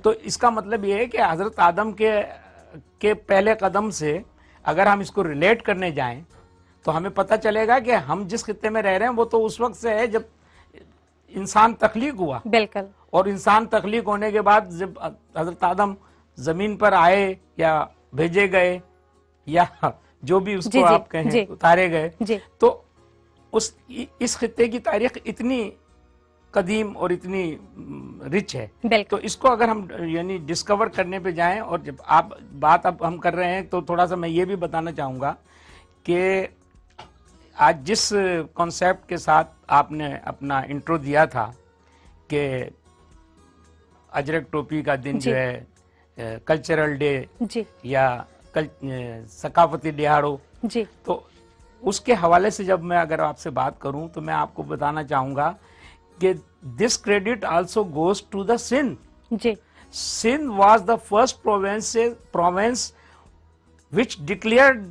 C: तो इसका मतलब ये है कि हजरत आदम के पहले कदम से अगर हम इसको रिलेट करने जाएं तो हमें पता चलेगा कि हम जिस खित्ते में रह रहे हैं वो तो उस वक्त से है जब इंसान तख्लीक हुआ। बिल्कुल, और इंसान तख्लीक होने के बाद जब हजरत आदम जमीन पर आए या भेजे गए या जो भी उसको आप कहें उतारे गए। तो इस खित्ते की तारीख इतनी कदीम और इतनी रिच है, तो इसको अगर हम यानी डिस्कवर करने पे जाएं, और जब आप बात अब हम कर रहे हैं तो थोड़ा सा मैं ये भी बताना चाहूँगा कि आज जिस कॉन्सेप्ट के साथ आपने अपना इंट्रो दिया था कि अजरक टोपी का दिन जो है कल्चरल डे या सकाफती दिहाड़ो, तो उसके हवाले से जब मैं अगर आपसे बात करूं तो मैं आपको बताना चाहूंगा कि this credit also goes to the Sindh. Sindh was the first province which declared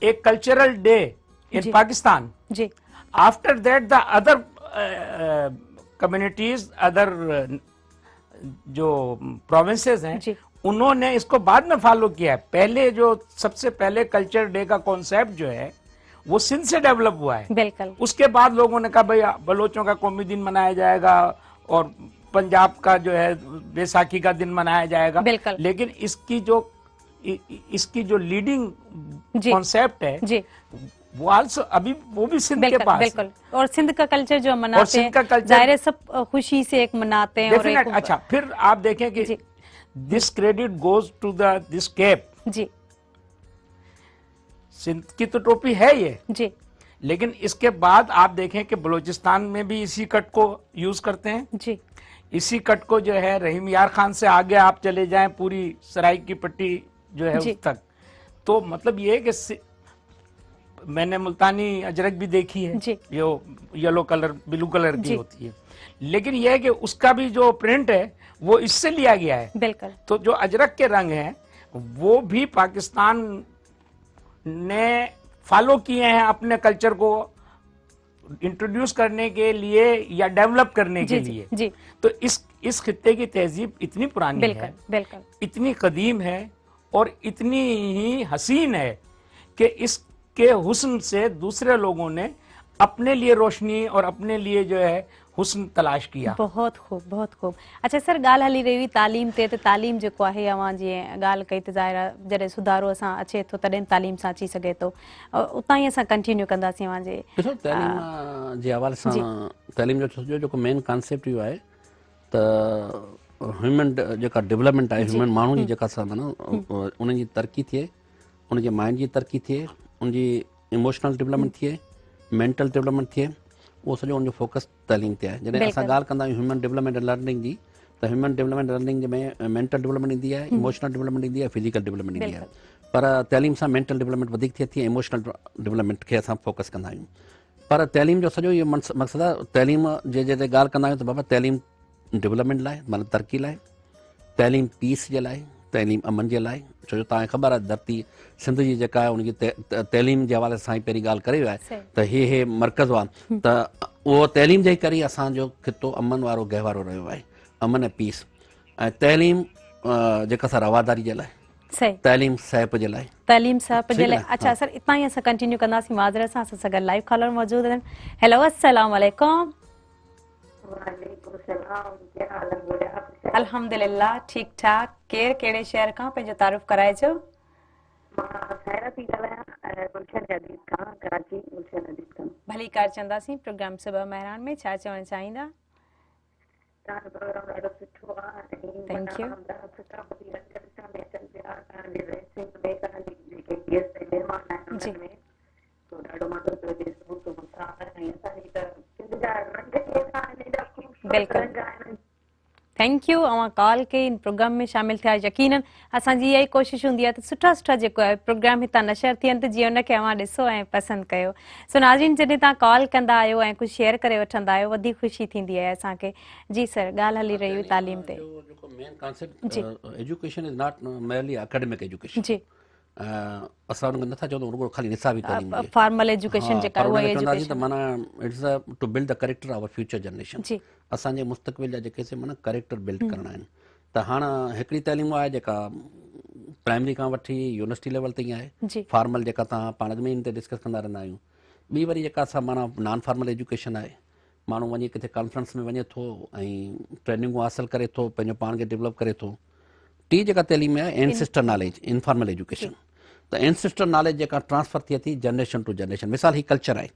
C: a cultural day in Pakistan. After that the other communities, other जो provinces हैं उन्होंने इसको बाद में फॉलो किया है। पहले जो सबसे पहले कल्चर डे का कॉन्सेप्ट जो है वो सिंध से डेवलप हुआ है। बिल्कुल। उसके बाद लोगों ने कहा भाई बलोचों का कौमी दिन मनाया जाएगा और पंजाब का जो है बैसाखी का दिन मनाया जाएगा। लेकिन इसकी जो लीडिंग कॉन्सेप्ट है वो आल्सो अभी वो भी सिंध के पास। बिल्कुल। और सिंध का कल्चर जो मनाते हैं जाहिर है सब खुशी से एक मनाते हैं। और एक अच्छा फिर आप देखें कि this credit goes to this cap. जी, सिंध की तो टोपी है ये जी, लेकिन इसके बाद आप देखें कि बलूचिस्तान में भी इसी कट को यूज करते हैं जी। इसी कट को जो है रहीम यार खान से आगे आप चले जाएं पूरी सराय की पट्टी जो है उस तक, तो मतलब ये है कि मैंने मुल्तानी अजरक भी देखी है जो येलो कलर ब्लू कलर की होती है, लेकिन यह है कि उसका भी जो प्रिंट है वो इससे लिया गया है। बिल्कुल। तो जो अजरक के रंग हैं वो भी पाकिस्तान ने फॉलो किए हैं अपने कल्चर को इंट्रोड्यूस करने के लिए या डेवलप करने के लिए जी। तो इस खित्ते की तहजीब इतनी पुरानी है, बिल्कुल, इतनी कदीम है और इतनी ही हसीन है कि इसके हुस्न से दूसरे लोगों ने अपने लिए रोशनी और अपने लिए जो है हुस्न तलाश किया। बहुत खूब, बहुत खूब। अच्छा सर, गाल हली रही हुई तालीम ते तालीम जो है अवां जी गाल कई त ज़ाहिर जॾहिं सुधारो असां अचे थो तॾहिं तालीम सां अची सके थो, उतां ही असां कंटिन्यू कंदासीं अवां जे तालीम जे हवाले सां। तालीम जो जेको मेन कॉन्सेप्ट इहो आहे त ह्यूमन जेका डेवलपमेंट आहे, ह्यूमन माण्हू जी जेका सा माना उन जी तरक़ी थिए, उन जे माइंड जी तरक़ी थिए, उन जी इमोशनल डेवलपमेंट थिए, मेंटल डेवलपमेंट थिए, वो सॼो उनजो फोकस तालीम ते आहे। जॾहिं असां ॻाल्हि कंदा आहियूं ह्यूमन डेवलपमेंट एंड लर्निंग जी, त ह्यूमन डेवलपमेंट लर्निंग में मेंटल डेवलपमेंट ईंदी आहे, इमोशनल डेवलपमेंट ईंदी आहे, फिजिकल डेवलपमेंट ईंदी आहे, पर तालीम सां मेंटल डेवलपमेंट वधीक थिए थी, इमोशनल डेवलपमेंट खे असां फोकस कंदा आहियूं। पर तालीम जो सॼो इहो मक़सदु आहे, तालीम जे ॻाल्हि कंदा आहियूं त बाबा तालीम डेवलपमेंट लाइ मतिलबु तरक़ी लाइ, तालीम पीस जे लाइ, तालीम अमन जे लाइ। छो जो तव्हांखे ख़बर आहे धरती सिंध जी जेका आहे उनजी तालीम जे हवाले सां ई पहिरीं ॻाल्हि करे वियो आहे त हे मर्कज़ आहे, त उहो तालीम जे करे असांजो खितो अमन वारो गहवारो रहियो आहे, अमन ऐं पीस। ऐं तालीम जेका सा रवादारी जे लाइ, तालीम सहप जे लाइ, तालीम सहप जे लाइ। अच्छा सर, इतां ही असां कंटिन्यू कंदासीं माज़रत सां, असां सां गॾु लाइव कॉलर मौजूदु आहिनि। हेलो, अस्सलाम वालेकुम। अल्हम्दुलिल्लाह, ठीक ठाक। केर कहिड़े शहर खां पंहिंजो तारुफ़ कराइजो। भली कार चंदासीं प्रोग्राम सुबह महिरान में छा चवणु चाहींदा? Thank U. जी बिल्कुलु, थैंक यू। अवां कॉल कई इन प्रोग्राम में शामिल थिया। यकीनन असांजी इहा ई कोशिशि हूंदी आहे त सुठा सुठा जेको आहे प्रोग्राम हितां नशर थियनि त जीअं उनखे अवां ॾिसो ऐं पसंदि कयो। सो नाज़रीन, जॾहिं तव्हां कॉल कंदा आहियो ऐं कुझु शेयर करे वठंदा आहियो वधीक ख़ुशी थींदी आहे असांखे। जी सर, ॻाल्हि हली रही हुई तालीम ते। जेको main concept education is not merely academic education. जी, असां उनखे नथा चवंदा रुगो खाली निसाबी तालीम, फॉर्मल एजुकेशन जेका उहा एजुकेशन त माना it's to build the character of future generation. जी, असांजे मुस्तक़बिल जा जेके से माना कैरेक्टर बिल्ड करणा आहिनि। त हाणे हिकिड़ी तालीम आहे जेका प्राइमरी खां वठी यूनिवर्सिटी लेवल ताईं आहे, फॉर्मल जेका तव्हां पाण में इन ते डिस्कस कंदा रहंदा आहियूं। ॿी वरी जेका असां माना नॉन फॉर्मल एजुकेशन आहे, माण्हू वञी किथे कॉन्फ्रेंस में वञे थो ऐं ट्रेनिंगूं हासिल करे थो, पंहिंजो पाण खे डेवलप करे थो। टी जेका तालीम आहे एंसेस्टर नॉलेज, इनफॉर्मल एजुकेशन,
B: त एंसेस्टर नॉलेज जेका ट्रांसफर थिए थी जनरेशन टू जनरेशन। मिसाल ही कल्चर आहे,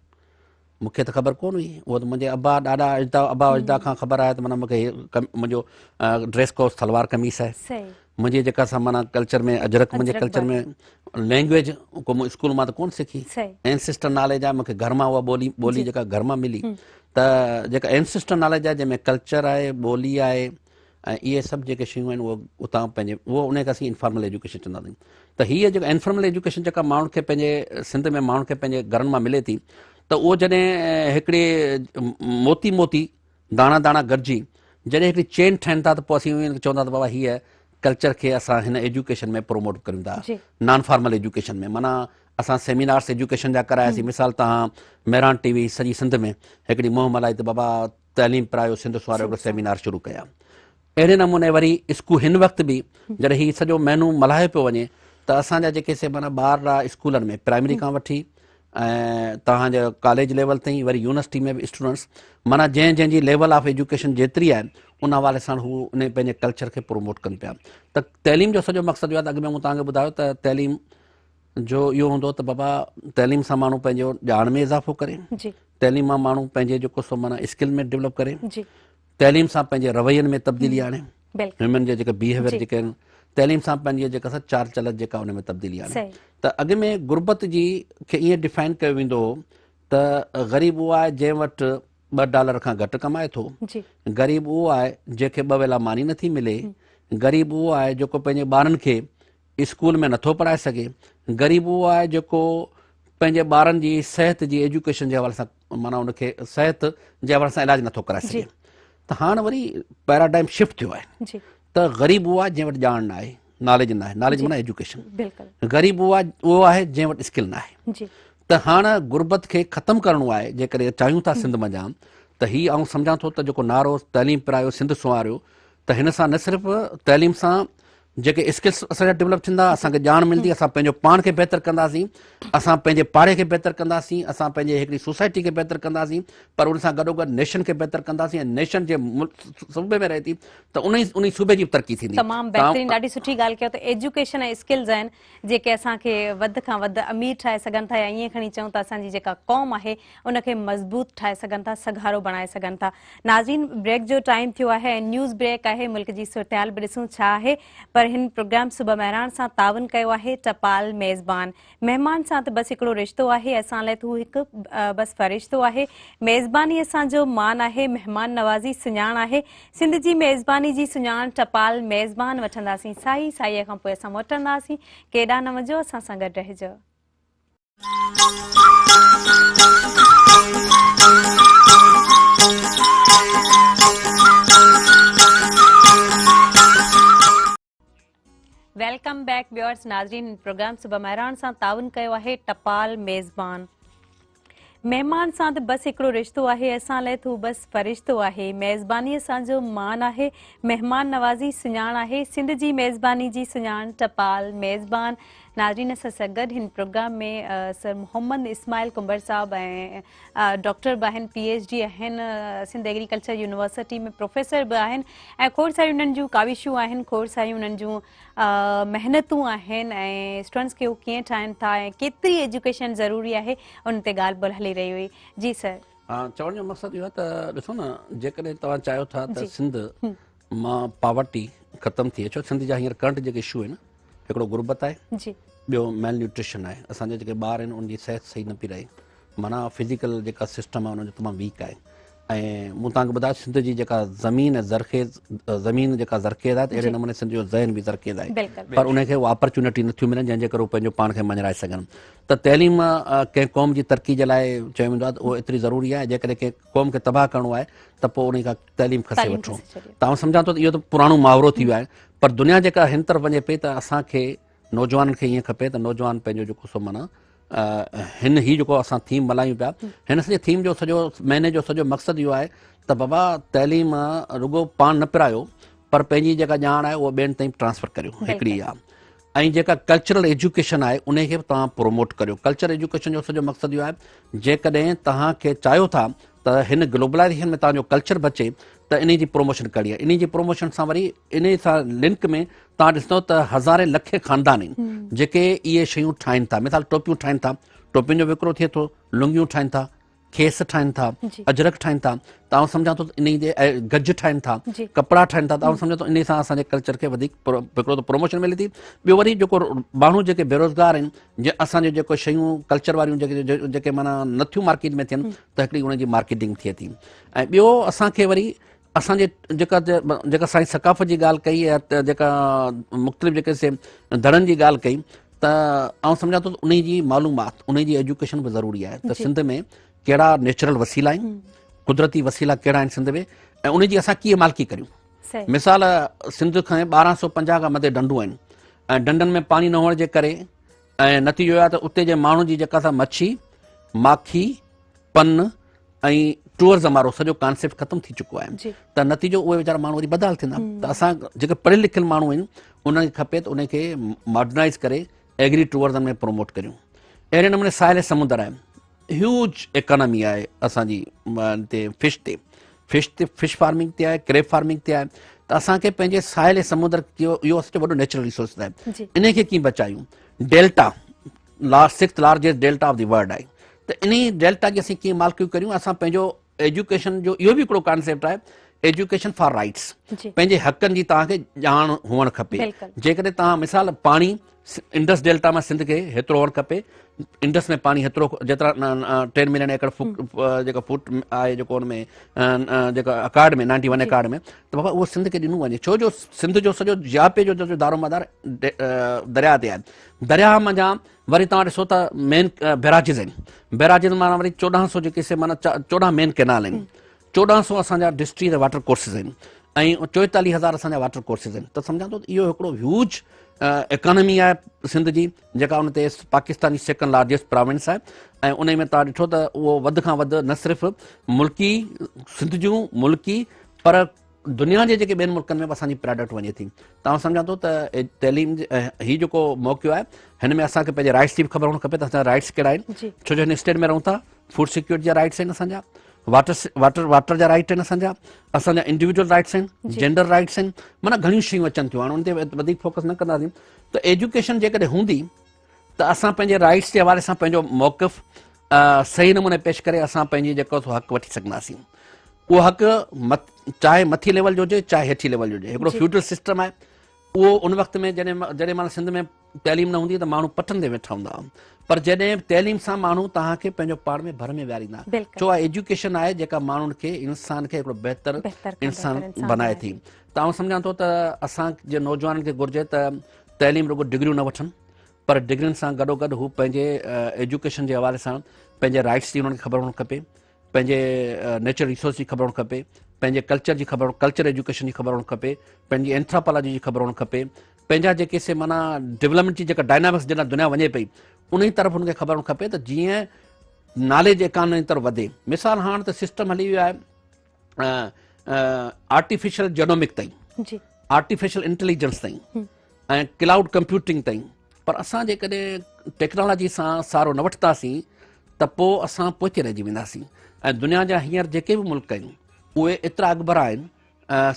B: मूंखे त ख़बर कोन हुई, उहो त मुंहिंजे अबा ॾाढा अबा अजदा खां ख़बर आहे त माना मूंखे मुंहिंजो ड्रेस कोड सलवार कमीस आहे। मुंहिंजे जेका सा माना कल्चर में अजरक, मुंहिंजे कल्चर में लैंग्वेज को मूं स्कूल मां त कोन सिखी। एंसेस्टर नॉलेज आहे मूंखे घर मां उहा ॿोली जेका घर मां मिली। त जेका एंसेस्टर नॉलेज आहे जंहिंमें कल्चर आहे, ॿोली आहे ऐं इहे सभु जेके शयूं आहिनि उहो उतां पंहिंजे उहो उन खे असीं इनफॉर्मल एजुकेशन चवंदा आहियूं। त हीअ जेका इनफॉर्मल एजुकेशन जेका माण्हुनि खे पंहिंजे सिंध में माण्हुनि खे पंहिंजे घरनि मां मिले थी, त उहो जॾहिं हिकिड़े मोती मोती दाणा दाणा गॾिजी जॾहिं हिकिड़ी चेन ठाहिनि था त पोइ असीं चवंदा त बाबा हीअ कल्चर खे असां हिन एजुकेशन में प्रोमोट कयूं था, नॉन फॉर्मल एजुकेशन में। माना असां सेमिनार्स एजुकेशन जा करायासीं। मिसाल तव्हां मेरान टीवी सॼी सिंध में हिकिड़ी मुंहुं मलाई त बाबा तइलीम प्रायो सिंध वारो हिकिड़ो सेमिनार शुरू कया। अहिड़े नमूने वरी स्कूल हिन वक़्तु बि जॾहिं हीउ सॼो महीनो मल्हायो पियो वञे त असांजा जेके से माना ॿार आहे स्कूलनि में प्राइमरी खां वठी ऐं तव्हांजो कॉलेज लेवल ताईं, वरी यूनिवर्सिटी में बि स्टूडेंट्स माना जंहिंजी लेवल ऑफ एजुकेशन जेतिरी आहे उन हवाले सां हू उन पंहिंजे कल्चर खे प्रोमोट कनि पिया। त तइलीम जो सॼो मक़सदु इहो आहे त अॻु में मूं तव्हांखे ॿुधायो त तइलीम जो इहो हूंदो त बाबा तइलीम सां माण्हू पंहिंजो ॼाण में इज़ाफ़ो करे, तइलीम मां माण्हू पंहिंजे जेको सो माना स्किल में डेवलप करे, तइलीम सां पंहिंजे रवैयनि में तब्दीली आणे, ह्यूमन जे जेके बिहेवियर जेके आहिनि, तइलीम सां पंहिंजी जेका चाल चलत जेका उन में तब्दीली आणे। त अॻु में गुरबत जी खे ईअं डिफाइन कयो वेंदो हो त ग़रीब उहो आहे जंहिं वटि $2 खां घटि कमाए थो, ग़रीब उहो आहे जंहिंखे 2 वेला मानी नथी मिले, ग़रीब उहो आहे जेको पंहिंजे ॿारनि खे स्कूल में नथो पढ़ाए सघे, ग़रीब उहो आहे जेको पंहिंजे ॿारनि जी सिहत जी एजुकेशन जे हवाले सां माना उनखे सिहत जे हवाले सां इलाजु नथो कराए सघे। त हाणे वरी पैराडाइम शिफ्ट थियो आहे त ग़रीब उहो आहे जंहिं वटि ॼाण न आहे, नॉलेज न आहे, नॉलेज माना एजुकेशन। ग़रीब उहो आहे जंहिं वटि स्किल न आहे। त हाणे गुरबत खे ख़तमु करिणो आहे जेकॾहिं चाहियूं था सिंध में जाम, त हीअ आउं सम्झां थो त जेको नारो तइलीम पिरायो सिंध सुवारियो, त हिन सां न सिर्फ़ु तइलीम सां जेके स्किल्स असांजा डेवलप थींदा, असांखे ॼाण मिलंदी, असां पंहिंजो पाण खे बहितर कंदासीं, असां पंहिंजे पाड़े खे बहितर कंदासीं, असां पंहिंजे हिकिड़ी सोसाइटी खे बहितर कंदासीं, पर उन सां गॾोगॾु नेशन खे बहितर कंदासीं ऐं नेशन जे सूबे में रहे थी त उन सूबे जी तरक़ी थींदी।
A: तमामु बहितरीन, ॾाढी सुठी ॻाल्हि कयो त एजुकेशन ऐं स्किल्स आहिनि जेके असांखे वधि खां वधि अमीर ठाहे सघनि था, या ईअं खणी चऊं त असांजी जेका क़ौम आहे उनखे मज़बूत ठाहे सघनि था, सघारो बणाए सघनि था। नाज़रीन, ब्रेक जो टाइम थियो आहे, न्यूज़ ब्रेक आहे, मुल्क जी सूरतहाल बि ॾिसूं छा आहे, पर हिन प्रोग्राम सुबह महिराण सां तावन कयो आहे टपाल मेज़बान। महिमान सां त बसि हिकिड़ो रिश्तो आहे, असां लाइ हू हिकु बसि फ़रिश्तो आहे। मेज़बानी असांजो मान आहे, महिमान नवाज़ी सुञाण आहे। सिंध जी मेज़बानी जी सुञाण टपाल मेज़बान वठंदासीं। साईअ खां पोइ असां मोटंदासीं। केॾा न वञो, असां सां गॾु रहिजो। Welcome back viewers. नाज़रीन, प्रोग्राम सुबह महिराण सां तावन कयो आहे टपाल मेज़बान। महिमान सां त बसि हिकिड़ो रिश्तो आहे, असां लाइ हू बसि फ़रिश्तो आहे। मेज़बानी असांजो मान आहे, महिमान नवाज़ी सुञाण आहे। सिंध जी मेज़बानी जी सुञाण टपाल मेज़बान। नाज़रीन, असां सां गॾु हिन प्रोग्राम में सर मोहम्मद इस्माइल कुंबर साहब ऐं डॉक्टर बि आहिनि, PhD आहिनि, सिंध एग्रीकल्चर यूनिवर्सिटी में प्रोफेसर बि आहिनि, ऐं खोड़ सारियूं उन्हनि जूं काविशूं आहिनि, खोड़ सारियूं उन्हनि जूं महिनतूं आहिनि, ऐं स्टूडेंट्स खे उहे कीअं ठाहिनि था ऐं केतिरी एजुकेशन ज़रूरी आहे, उन ते ॻाल्हि ॿोल हली रही हुई। जी सर।
B: चवण जो मक़सदु इहो आहे त ॾिसो न, जेकॾहिं तव्हां चाहियो था त सिंध मां पावर्टी ख़तमु थिए, छो सिंध जा हींअर करंट जेके इशू आहिनि, हिकिड़ो गुरबत आहे, ॿियो मेल न्यूट्रिशन आहे। असांजा जेके ॿार आहिनि उनजी सिहत सही न पई रहे, माना फिज़िकल जेका सिस्टम आहे उनजो तमामु वीक आहे। ऐं मूं तव्हांखे ॿुधायो सिंध जी जेका ज़मीन जेका ज़रखेज़ आहे, त अहिड़े नमूने सिंध जो ज़हन बि ज़रखेज़ आहे, पर उनखे उहा अपॉर्चुनिटी नथियूं मिलनि जंहिंजे करे उहो पंहिंजो पाण खे मञाए सघनि। त तइलीम कंहिं क़ौम जी तरक़ी जे लाइ चयो वेंदो आहे त उहो एतिरी ज़रूरी आहे। जेकॾहिं कंहिं क़ौम खे तबाह करिणो आहे त पोइ उन खां तइलीम खसे वठो। त आउं सम्झां थो त इहो त पुराणो मुहावरो थी वियो आहे, पर दुनिया जेका हिन तरफ़ वञे पई त असांखे नौजवाननि खे ईअं खपे त नौजवान पंहिंजो जेको सो माना हिन ही जेको असां थीम मल्हायूं पिया, हिन सॼे थीम जो सॼो महीने जो सॼो मक़सदु इहो आहे त बाबा तइलीम रुगो पाण न पिरायो, पर पंहिंजी जेका ॼाण आहे उहा ॿियनि ताईं ट्रांसफर करियो, हिकिड़ी आहे। ऐं जेका कल्चरल एजुकेशन आहे उनखे बि तव्हां प्रोमोट करियो। कल्चरल एजुकेशन जो सॼो मक़सदु इहो आहे, जेकॾहिं तव्हांखे चाहियो था त हिन ग्लोबलाइज़ेशन में तव्हांजो कल्चर बचे त इन जी प्रोमोशन करणी आहे। इन जी प्रोमोशन सां वरी इन सां लिंक में तव्हां ॾिसंदव त हज़ारे लखे ख़ानदान आहिनि जेके इहे शयूं ठाहिनि था। मिसाल टोपियूं ठाहिनि था, टोपियुनि जो विकिरो थिए थो, लुंगियूं ठाहिनि था, खेस ठाहिनि था, अजरक ठाहिनि था, त आउं सम्झां थो इन जे गज ठाहिनि था, कपिड़ा ठाहिनि था, त आउं सम्झां थो इन सां असांजे कल्चर खे वधीक हिकिड़ो त प्रोमोशन मिले थी। ॿियो वरी जेको माण्हू जेके बेरोज़गार आहिनि, असांजो जेको शयूं कल्चर वारियूं जेके माना नथियूं मार्केट में थियनि त हिकिड़ी उनजी मार्केटिंग थिए थी। ऐं ॿियो असांखे वरी असांजे जेका असांजी सकाफ़त जी ॻाल्हि कई या जेका मुख़्तलिफ़ जेके धड़नि जी ॻाल्हि कई, त आउं सम्झां थो उन जी मालूमात, उन जी एजुकेशन बि ज़रूरी आहे त सिंध में कहिड़ा नेचुरल वसीला आहिनि, कुदरती वसीला कहिड़ा आहिनि सिंध में, ऐं उनजी असां कीअं मालिकी करियूं। मिसाल सिंध खां 1250 खां मथे डंडूं आहिनि ऐं डंडनि में पाणी न हुअण जे करे ऐं नतीजो आहे त उते जे माण्हुनि जी जेका असां मच्छी, माखी, पन ऐं टूरिज़म वारो सॼो कॉन्सेप्ट ख़तमु थी चुको आहे। त नतीजो उहे वीचारा माण्हू वरी बदहाल थींदा। त असां जेके पढ़ियल लिखियल माण्हू आहिनि उन्हनि खे खपे त उनखे मॉडर्नाइज़ करे एग्री टूरिज़म में प्रमोट करियूं। अहिड़े नमूने साहिल समुंदर आहे, ह्यूज इकोनॉमी आहे असांजी हिते फिश फार्मिंग ते आहे, क्रेप फार्मिंग ते आहे। त असांखे पंहिंजे साहिल समुंदर इहो असांजो वॾो नेचुरल रिसोर्स आहे, इनखे कीअं बचायूं। Delta 6th largest delta of the world आहे, त इन डेल्टा जी असीं कीअं मालिकी करियूं। असां पंहिंजो एजुकेशन जो इहो बि हिकिड़ो कॉन्सेप्ट आहे, एजुकेशन फॉर राइट्स, पंहिंजे हक़नि जी तव्हांखे ॼाण हुअणु खपे। जेकॾहिं तव्हां मिसाल पाणी इंडस डेल्टा मां सिंध खे हेतिरो हुअणु खपे, इंडस में पाणी हेतिरो जेतिरा 10 मिलियन एकड़ जेका फुट आहे जेको हुन में जेका अकार्ड में 91 अकार्ड में, त बाबा उहो सिंध खे ॾिनो वञे। छो जो सिंध जो सॼो जियापे जो दारोमदार दरिया ते आहे। दरिया मंझां वरी तव्हां ॾिसो त मेन बैराजिस आहिनि, बैराजिस माना वरी 1400 जेके माना 14 मेन कैनाल आहिनि, 1400 असांजा डिस्ट्रिक्ट वाटर कोर्सिस आहिनि ऐं 44,000 असांजा वाटर कोर्सिस आहिनि। त सम्झां थो इहो हिकिड़ो ह्यूज इकोनॉमी आहे सिंध जी, जेका उन ते पाकिस्तान जी 2nd लार्जेस्ट प्रोविंस आहे। ऐं उन में तव्हां ॾिठो त उहो वधि खां वधि न सिर्फ़ु मुल्की सिंध जूं मुल्की पर दुनिया जे जेके ॿियनि मुल्कनि में बि असांजी प्रोडक्ट वञे थी। तव्हां सम्झां थो त तइलीम हीउ जेको मौक़ो आहे हिन में असांखे पंहिंजे राइट्स जी बि ख़बर हुअणु खपे त असांजा राइट्स कहिड़ा आहिनि। छो जो हिन स्टेट में रहूं था, फूड सिक्योरिटी जा राइट्स आहिनि असांजा, वाटर जा राइट आहिनि असांजा इंडिविजुअल राइट्स आहिनि, जेंडर राइट्स आहिनि, माना घणियूं शयूं अचनि थियूं। हाणे उन ते वधीक फोकस न कंदासीं। त एजुकेशन जेकॾहिं हूंदी त असां पंहिंजे राइट्स जे हवाले सां पंहिंजो मौक़िफ़ सही नमूने पेश करे असां पंहिंजी जेको हक़ वठी सघंदासीं। उहो हक़ चाहे मथी लेवल जो हुजे चाहे हेठी लेवल जो हुजे। हिकिड़ो फ्यूडल सिस्टम आहे, उहो उन वक़्त में जॾहिं महिल सिंध में तइलीम न हूंदी त माण्हू पटनि ते वेठा हूंदा हुआ, पर जॾहिं तइलीम सां माण्हू तव्हांखे पंहिंजो पाण में भर में विहारींदा। छो आहे एजुकेशन आहे जेका माण्हुनि खे इंसान खे हिकिड़ो बहितर इंसान बनाए थी। त आउं सम्झां थो त असांजे नौजवाननि खे घुरिजे त तइलीम रुगो डिग्रियूं न वठनि, पर डिग्रियुनि सां गॾोगॾु हू पंहिंजे एजुकेशन जे हवाले सां पंहिंजे राइट्स जी उन्हनि खे ख़बर हुअणु खपे, पंहिंजे नेचुरल रिसोर्स जी ख़बर हुअणु खपे, पंहिंजे कल्चर जी ख़बर, कल्चर एजुकेशन जी ख़बर हुअणु खपे, पंहिंजी एंथ्रोपोलॉजी जी ख़बर हुअणु खपे, पंहिंजा जेके से माना डेवलपमेंट जी जेका डायनामिक्स जॾहिं दुनिया वञे पई उन जी तरफ़ हुनखे ख़बर हुअणु खपे त जीअं नॉलेज इकोनॉमी जी तरफ़ वधे। मिसाल हाणे त सिस्टम हली वियो आहे आर्टिफिशियल जेनोमिक ताईं, आर्टिफिशियल इंटेलिजेंस ताईं ऐं क्लाउड कंप्यूटिंग ताईं, पर असां जेकॾहिं टेक्नोलॉजी सां सारो न वठंदासीं त पोइ असां पोइ रहिजी वेंदासीं। ऐं दुनिया जा हींअर जेके बि मुल्क आहिनि उहे एतिरा अॻिभर आहिनि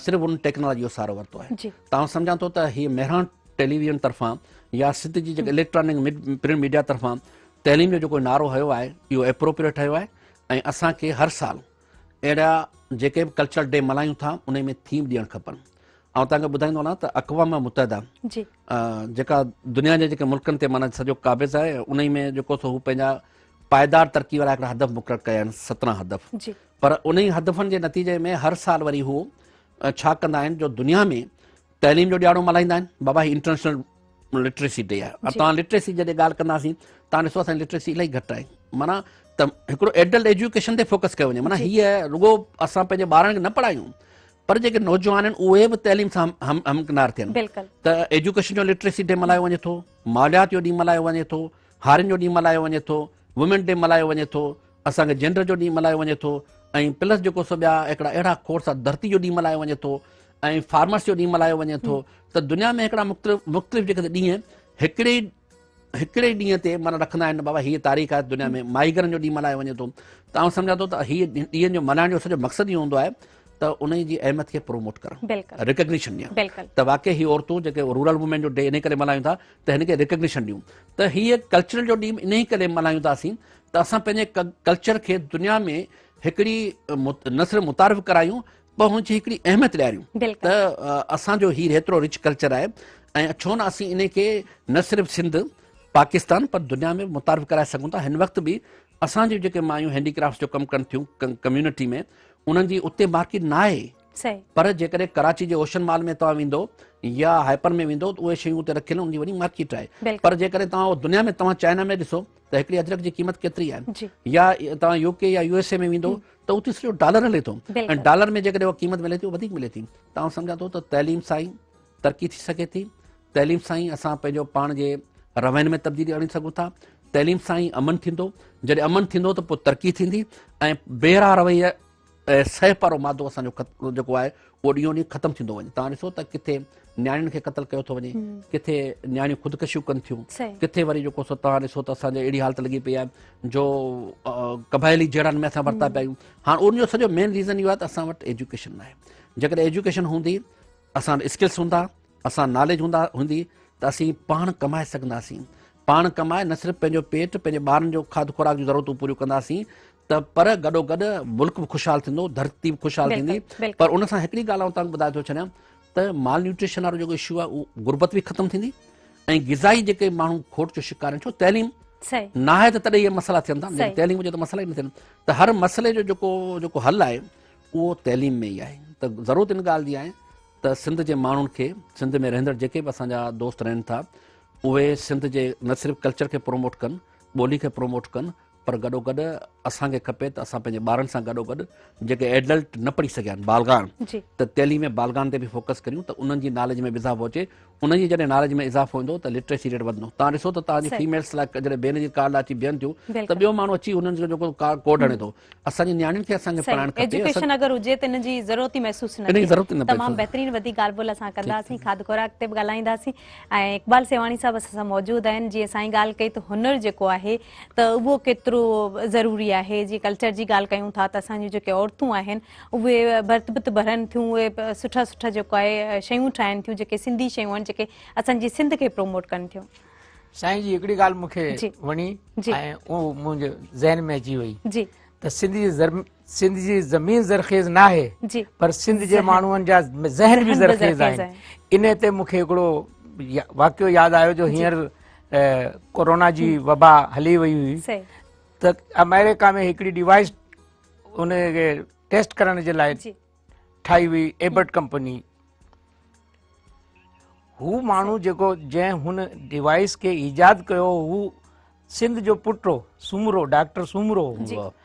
B: सिर्फ़ु उन टेक्नोलॉजी जो सहारो वरितो आहे। तव्हां सम्झां थो त हीअ मेहरान टेलीविज़न तरफ़ां या सिंध जी जेके इलेक्ट्रॉनिक प्रिंट मीडिया तरफ़ां तइलीम जो जेको नारो हयो आहे इहो एप्रोप्रिएट हयो आहे। ऐं असांखे हर साल अहिड़ा जेके बि कल्चरल डे मल्हायूं था उन में थीम ॾियणु खपनि। ऐं तव्हांखे ॿुधाईंदो वञा त अक़वाम मुतहिदा जेका दुनिया जे जेके मुल्कनि ते माना सॼो क़ाबिज़ आहे उन में जेको सो हू पंहिंजा पाइदार तरक़ी वारा हिकिड़ा हदफ़ मुक़ररु कया आहिनि, 17 हदफ़। पर उन ई हदफ़नि जे नतीजे में हर साल वरी हू छा कंदा आहिनि जो दुनिया में तइलीम जो ॾियारो मल्हाईंदा आहिनि। बाबा ही इंटरनेशनल लिटरेसी डे आहे। तव्हां लिटरेसी जॾहिं ॻाल्हि कंदासीं तव्हां ॾिसो असांजी लिटरेसी इलाही घटि आहे, माना त हिकिड़ो एडल्ट एजुकेशन ते फोकस कयो वञे। माना हीअ रुगो असां पंहिंजे ॿारनि खे न पढ़ायूं पर जेके नौजवान आहिनि उहे बि तइलीम सां हमकिनार थियनि। त एजुकेशन जो लिटरेसी डे मल्हायो वञे थो, मालियात जो ॾींहुं मल्हायो वञे थो, हारियुनि जो ॾींहुं मल्हायो वञे थो, वुमेन डे मल्हायो वञे थो, असांखे जेंडर जो ॾींहुं मल्हायो वञे थो, ऐं प्लस जेको सो ॿिया हिकिड़ा अहिड़ा कोर्स आहे धरती जो ॾींहुं मल्हायो वञे थो, ऐं फार्मर्स जो ॾींहुं मल्हायो वञे थो। त दुनिया में हिकिड़ा मुख़्तलिफ़ जेके ॾींहं हिकिड़े ॾींहं ते माना रखंदा आहिनि बाबा हीअ तारीख़ आहे दुनिया में माइग्रन जो ॾींहुं मल्हायो वञे थो त आउं सम्झां थो त हीअ ॾींहं जो मल्हाइण जो सॼो मक़सदु इहो हूंदो आहे त उन जी अहमियत खे प्रोमोट करणु रिकग्निशन ॾियणु त वाक़ई हीअ औरतूं जेके रूरल वुमेन जो डे इन करे मल्हायूं था त हिन खे रिकग्निशन ॾियूं त हीअ कल्चरल जो ॾींहुं इन ई करे मल्हायूं था असीं त असां पंहिंजे कल्चर खे दुनिया में हिकिड़ी न सिर्फ़ु मुतारिफ़ करायूं पर हुनजी हिकिड़ी अहमियत ॾियारियूं त असांजो हीउ हेतिरो रिच कल्चर आहे ऐं छो न असीं इन खे न सिर्फ़ु सिंध पाकिस्तान पर दुनिया में मुतारिफ़ कराए सघूं था। हिन वक़्तु बि असांजी जेके मायूं हैंडीक्राफ्ट जो कमु कनि थियूं कम्यूनिटी में उन्हनि जी उते मार्केट न आहे पर जेकॾहिं कराची जे ओशन मॉल में तव्हां वेंदो या हाइपर में वेंदो त उहे शयूं उते रखियल उनजी वॾी मार्केट आहे पर जेकॾहिं तव्हां दुनिया में तव्हां चाइना में ॾिसो त हिकिड़ी अदरक जी क़ीमत केतिरी आहे या तव्हां यूके या यूएसए में वेंदो त उते सिर्फ़ु डॉलर हले थो ऐं डॉलर में जेकॾहिं उहा क़ीमत मिले थी उहा वधीक मिले थी तव्हां सम्झा थो त तइलीम सां ई तरक़ी थी सघे थी तइलीम सां ई असां पंहिंजो पाण जे रवैन में तब्दीली आणे सघूं था तइलीम सां ई अमन थींदो जॾहिं अमन थींदो त पोइ तरक़ी थींदी ऐं बेरा रवैया सहपारो मादो असांजो जेको आहे उहो ॾींहों ॾींहुं ख़तमु थींदो वञे तव्हां ॾिसो त किथे नियाणियुनि खे क़तल कयो थो वञे किथे नियाणियूं ख़ुदकशियूं कनि थियूं किथे वरी जेको सो तव्हां ॾिसो त असांजे अहिड़ी हालत लॻी पई आहे जो क़बाइली जड़नि में असां वरिता पिया आहियूं हाणे उनजो सॼो मेन रीज़न इहो आहे त असां वटि एजुकेशन न आहे जेकॾहिं एजुकेशन हूंदी असां स्किल्स हूंदा असां नॉलेज हूंदी त असीं पाण कमाए सघंदासीं पाण कमाए न सिर्फ़ु पंहिंजो पेट पंहिंजे ॿारनि जो खाध खुराक जूं ज़रूरतूं पूरियूं कंदासीं त पर गॾोगॾु मुल्क बि ख़ुशहाल थींदो धरती बि ख़ुशहाल थींदी पर उन सां हिकिड़ी ॻाल्हि तव्हांखे ॿुधाए थो छॾियां त माल न्यूट्रिशन वारो जेको इशू आहे उहो गुरबत बि ख़तमु थींदी ऐं ग़िज़ाई जेके माण्हू खोट जो शिकार आहिनि छो तइलीम न आहे त तॾहिं इहे मसइला थियनि था तइलीम हुजे त मसइला ई न थियनि त हर मसइले जो जेको हल आहे उहो तइलीम में ई आहे त ज़रूरत इन ॻाल्हि जी आहे त सिंध जे माण्हुनि खे सिंध में रहंदड़ जेके बि असांजा दोस्त रहनि था उहे सिंध जे न सिर्फ़ु कल्चर खे प्रोमोट कनि ॿोली खे प्रोमोट कनि पर गॾोगॾु असांखे खपे त असां पंहिंजे ॿारनि सां गॾोगॾु जेके एडल्ट न पढ़ी सघिया आहिनि बालगान त तइलीम में बालगान ते बि फोकस करियूं त उन्हनि जी नॉलेज में बि इज़ाफ़ो अचे उन्हनि जी जॾहिं नॉलेज में इज़ाफ़ो ईंदो त लिटरेसी रेट वधंदो तव्हां ॾिसो त तव्हांजी फीमेल्स लाइ जॾहिं भेण जी कार्ड अची बीहनि थियूं त ॿियो माण्हू अची हुननि जो जेको कोड हणे थो असांजी नियाणियुनि खे असांखे पढ़ाइणु खपे
A: एजुकेशन अगरि हुजे त इन जी ज़रूरत ई महसूस न थिए तमामु बहितरीन वॾी ॻाल्हि ॿोल असां कंदासीं खाध खुराक ते बि ॻाल्हाईंदासीं ऐं इक़बाल सेवाणी साहिब असां सां मौजूदु आहिनि जीअं असां ॻाल्हि कई त हुनर जेको आहे त उहो केतिरो ज़रूरी आहे जीअं कल्चर जी ॻाल्हि कयूं था त असांजियूं जेके औरतूं आहिनि उहे भर्त भित भरनि थियूं उहे सुठा सुठा जेको आहे शयूं ठाहिनि थियूं जेके सिंधी शयूं आहिनि जेके असांजी सिंध खे प्रोमोट कनि थियूं
C: साईं जी हिकिड़ी ॻाल्हि मूंखे वणी ऐं उहो मुंहिंजे ज़हन में अची वई त सिंध जी ज़मीन ज़रख़ेज़ न आहे पर सिंध जे माण्हुनि जा ज़हन बि ज़रख़ेज़ आहिनि इन ते मूंखे हिकिड़ो वाक़ियो यादि आयो जो हींअर कोरोना जी वबा हली वई हुई त अमेरिका में हिकिड़ी डिवाइस उनखे टेस्ट करण जे लाइ ठाही हुई एबर्ट कंपनी हू माण्हू जेको जंहिं हुन डिवाइस खे ईजाद कयो हू सिंध जो पुटु सुमरो डॉक्टर सुमरो